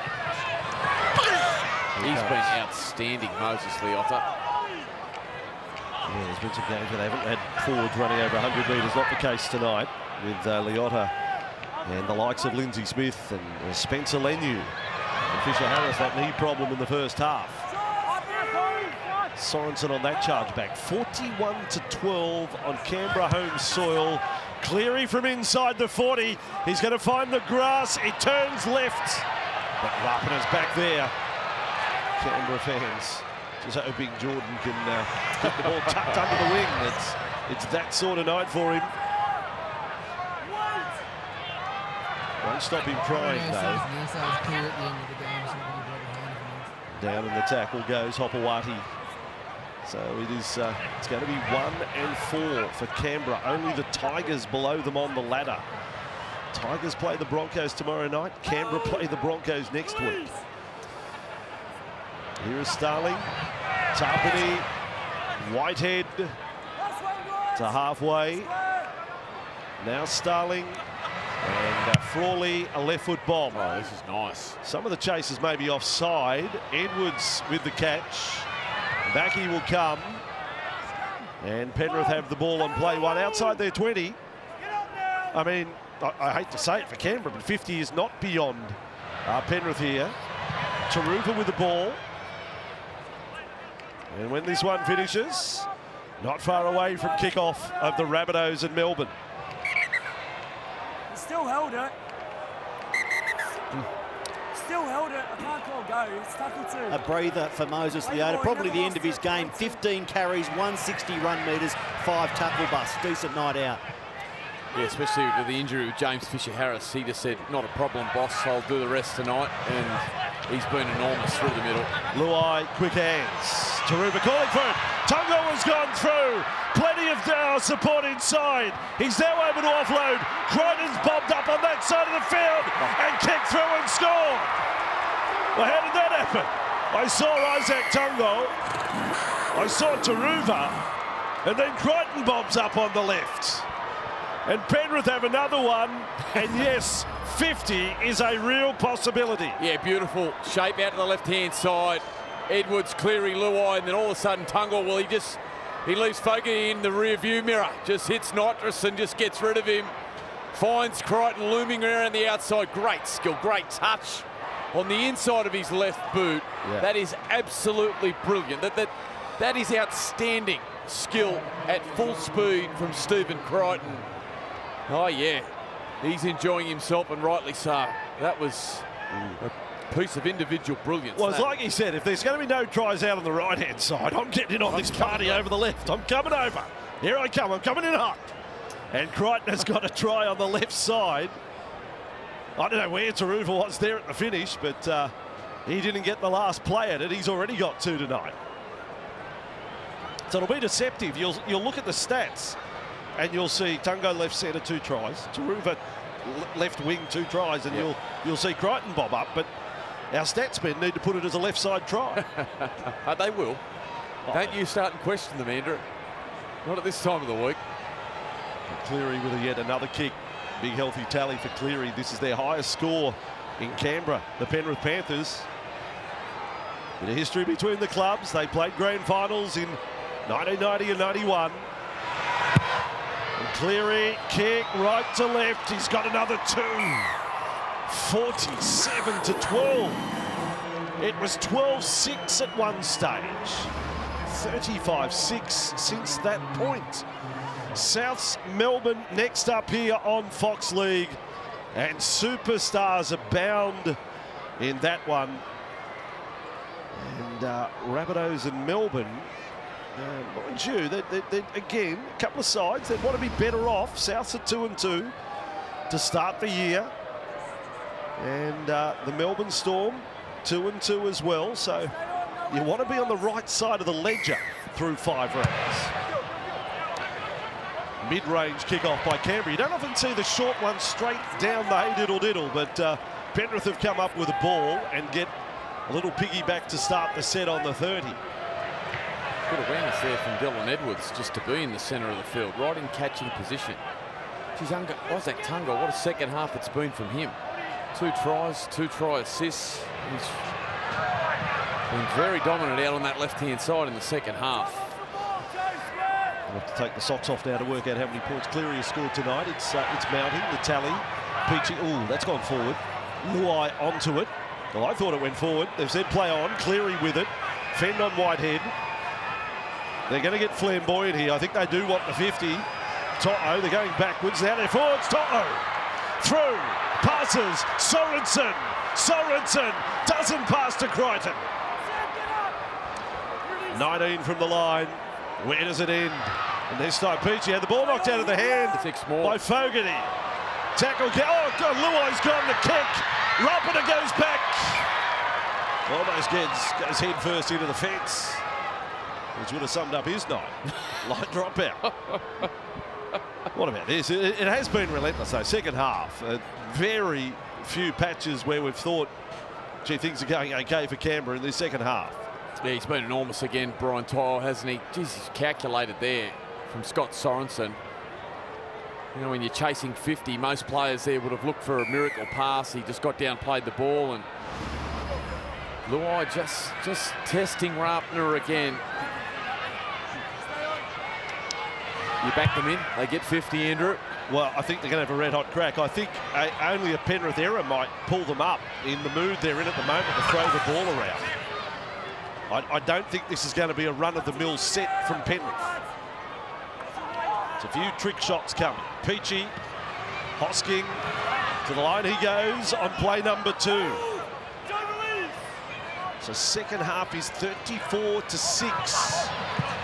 He's been outstanding, Moses Leota. Yeah, there's been some games where they haven't had forwards running over 100 metres. Not the case tonight with Leota and the likes of Lindsay Smith and Spencer Leniu and Fisher Harris. That knee problem in the first half. Sorensen on that charge back. 41-12 on Canberra home soil. Cleary from inside the 40. He's going to find the grass. He turns left. But Rapina's back there. Canberra fans just hoping Jordan can get the ball tucked under the wing. It's that sort of night for him. Won't stop him trying though. Down in the tackle goes Hopewati. So it is. It's going to be 1 and 4 for Canberra. Only the Tigers below them on the ladder. Tigers play the Broncos tomorrow night. Canberra play the Broncos next week. Here is Starling, Tarpany, Whitehead to halfway. Now Starling and Frawley, a left foot bomb. Oh, this is nice. Some of the chasers may be offside. Edwards with the catch. Back he will come. And Penrith have the ball on play one outside their 20. I mean, I hate to say it for Canberra, but 50 is not beyond Penrith here. Taruva with the ball. And when this one finishes, not far away from kickoff of the Rabbitohs in Melbourne. Still held it. Still held it. I can't call go. It's tackle two. A breather for Moses Leota. Probably the end of his game. 15 carries, 160 run metres, 5 tackle busts. Decent night out. Yeah, especially with the injury with James Fisher Harris. He just said, not a problem, boss. I'll do the rest tonight. And he's been enormous through the middle. Luai, quick hands. Taruva calling for it. Tongo has gone through. Plenty of support inside. He's now able to offload. Crichton's bobbed up on that side of the field and kicked through and scored. Well, how did that happen? I saw Isaac Tongo. I saw Taruva. And then Crichton bobs up on the left. And Penrith have another one. And yes, 50 is a real possibility. Yeah, beautiful shape out to the left-hand side. Edwards, Cleary, Luai, and then all of a sudden Tungle, well, he leaves Fogarty in the rear view mirror. Just hits Nitrous and just gets rid of him. Finds Crichton looming around the outside. Great skill, great touch on the inside of his left boot. Yeah. That is absolutely brilliant. That is outstanding skill at full speed from Stephen Crichton. Oh, yeah. He's enjoying himself, and rightly so. That was a piece of individual brilliance. Well, it's like he said, if there's going to be no tries out on the right-hand side, I'm getting in on this party over the left. I'm coming over. Here I come. I'm coming in hot. And Crichton has got a try on the left side. I don't know where Taruva was there at the finish, but he didn't get the last play at it. He's already got 2 tonight. So it'll be deceptive. You'll look at the stats, and you'll see Tungo left centre 2 tries, Taruva left wing 2 tries, and you'll see Crichton bob up. But our stats men need to put it as a left side try. They will. Don't you start and question them, Andrew. Not at this time of the week. And Cleary with yet another kick. Big healthy tally for Cleary. This is their highest score in Canberra. The Penrith Panthers. Bit of history between the clubs. They played grand finals in 1990 and 91. And Cleary, kick right to left. He's got another 2. 47-12. It was 12-6 at one stage. 35-6 since that point. South's Melbourne next up here on Fox League. And superstars abound in that one. And Rabbitohs and Melbourne, Mind you, again, a couple of sides that want to be better off. Souths are 2-2 to start the year. And the Melbourne Storm 2-2 as well. So you want to be on the right side of the ledger through 5 rounds. Mid-range kick-off by Canberra. You don't often see the short one straight down the hey-diddle-diddle, but Penrith have come up with a ball and get a little piggyback to start the set on the 30. Good awareness there from Dylan Edwards just to be in the centre of the field, right in catching position. Geez, Isaac Tunga, what a second half it's been from him. 2 tries, 2 try assists. He's been very dominant out on that left-hand side in the second half. We'll have to take the socks off now to work out how many points Cleary has scored tonight. It's mounting, the tally. Peachy, ooh, that's gone forward. Luai onto it. Well, I thought it went forward. They've said play on. Cleary with it. Fend on Whitehead. They're going to get flamboyant here. I think they do want the 50. Toto, they're going backwards. Now they're forwards. Toto through. Passes. Sorensen. Sorensen doesn't pass to Crichton. 19 from the line. Where does it end? And this time Peachy had the ball knocked out of the hand by Fogarty. Tackle. Oh, God, Luai's gone the kick. Rapida goes back. Almost goes head first into the fence, which would have summed up his night. Light dropout. What about this? It has been relentless, though. Second half. Very few patches where we've thought, gee, things are going okay for Canberra in this second half. Yeah, he's been enormous again, Brian Tyle, hasn't he? Jeez, he's calculated there from Scott Sorensen. You know, when you're chasing 50, most players there would have looked for a miracle pass. He just got down, played the ball, and Luai just testing Rapner again. You back them in, they get 50, Andrew. Well, I think they're going to have a red-hot crack. I think only a Penrith error might pull them up in the mood they're in at the moment to throw the ball around. I don't think this is going to be a run-of-the-mill set from Penrith. It's a few trick shots coming. Peachy, Hosking, to the line he goes on play number 2. So second half is 34-6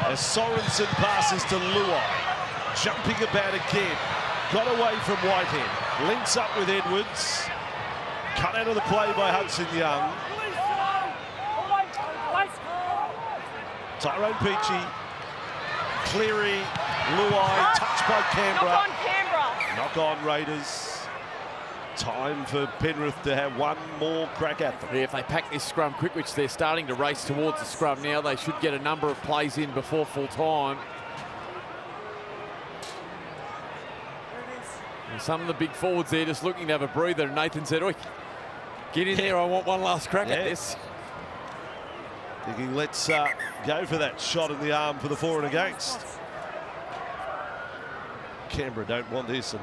as Sorensen passes to Luai. Jumping about again. Got away from Whitehead. Links up with Edwards. Cut out of the play by Hudson Young. Tyrone Peachy, Cleary, Luai, touched by Canberra. Knock on Canberra. Knock on Raiders. Time for Penrith to have one more crack at them. Yeah, if they pack this scrum quick, which they're starting to race towards the scrum now, they should get a number of plays in before full time. And some of the big forwards there just looking to have a breather, and Nathan said, "Oi, get in there, I want one last crack at this." Thinking, let's go for that shot in the arm for the for and against. Canberra don't want this, and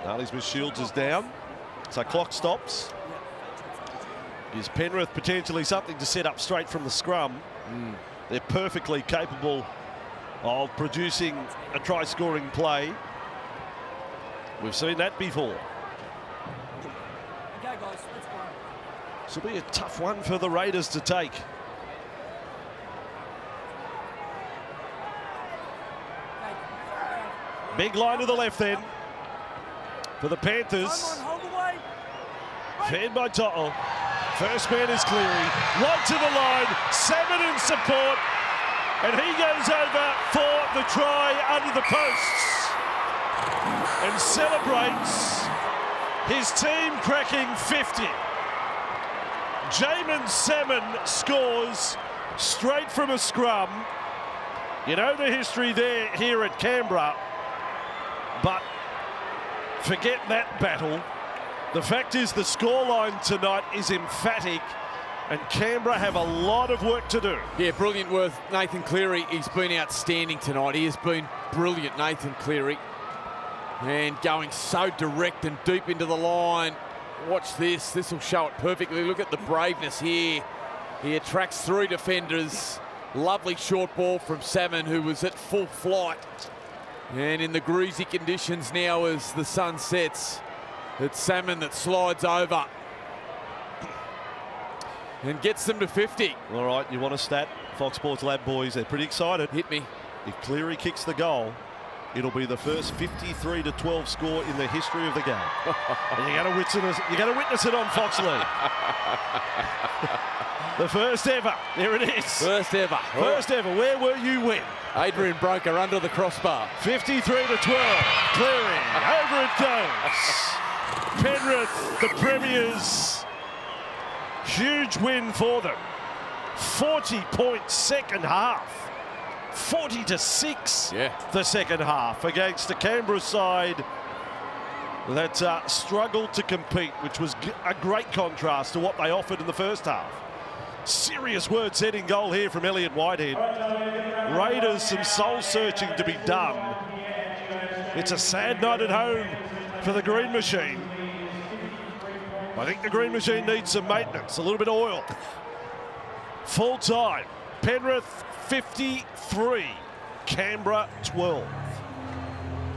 Harley Smith-Shields is down. So clock stops. Gives Penrith potentially something to set up straight from the scrum. They're perfectly capable of producing a try-scoring play. We've seen that before. Okay, guys, let's go. This will be a tough one for the Raiders to take. Big line to the left then for the Panthers. Fed by Toto. First man is Cleary. Right to the line. Salmon in support. And he goes over for the try under the posts. And celebrates his team cracking 50. Jamin Salmon scores straight from a scrum. You know the history there here at Canberra. But forget that battle. The fact is the scoreline tonight is emphatic, and Canberra have a lot of work to do. Yeah, brilliant work, Nathan Cleary. He's been outstanding tonight. He has been brilliant, Nathan Cleary. And going so direct and deep into the line. Watch this. This will show it perfectly. Look at the braveness here. He attracts 3 defenders. Lovely short ball from Salmon, who was at full flight. And in the greasy conditions now as the sun sets, it's Salmon that slides over and gets them to 50. All right, you want a stat? Fox Sports Lab boys, they're pretty excited. Hit me. If Cleary kicks the goal, it'll be the first 53-12 score in the history of the game. And you're going to witness it on Fox League. The first ever. There it is. First ever. First ever. Where were you when? Adrian Broker under the crossbar. 53-12. Cleary. Over it goes. Penrith, the premiers. Huge win for them. 40-point second half. 40-6. Yeah. The second half against the Canberra side that struggled to compete, which was a great contrast to what they offered in the first half. Serious word said in goal here from Elliott Whitehead. Raiders, some soul searching to be done. It's a sad night at home for the Green Machine. I think the Green Machine needs some maintenance, a little bit of oil. Full time, Penrith 53, Canberra 12.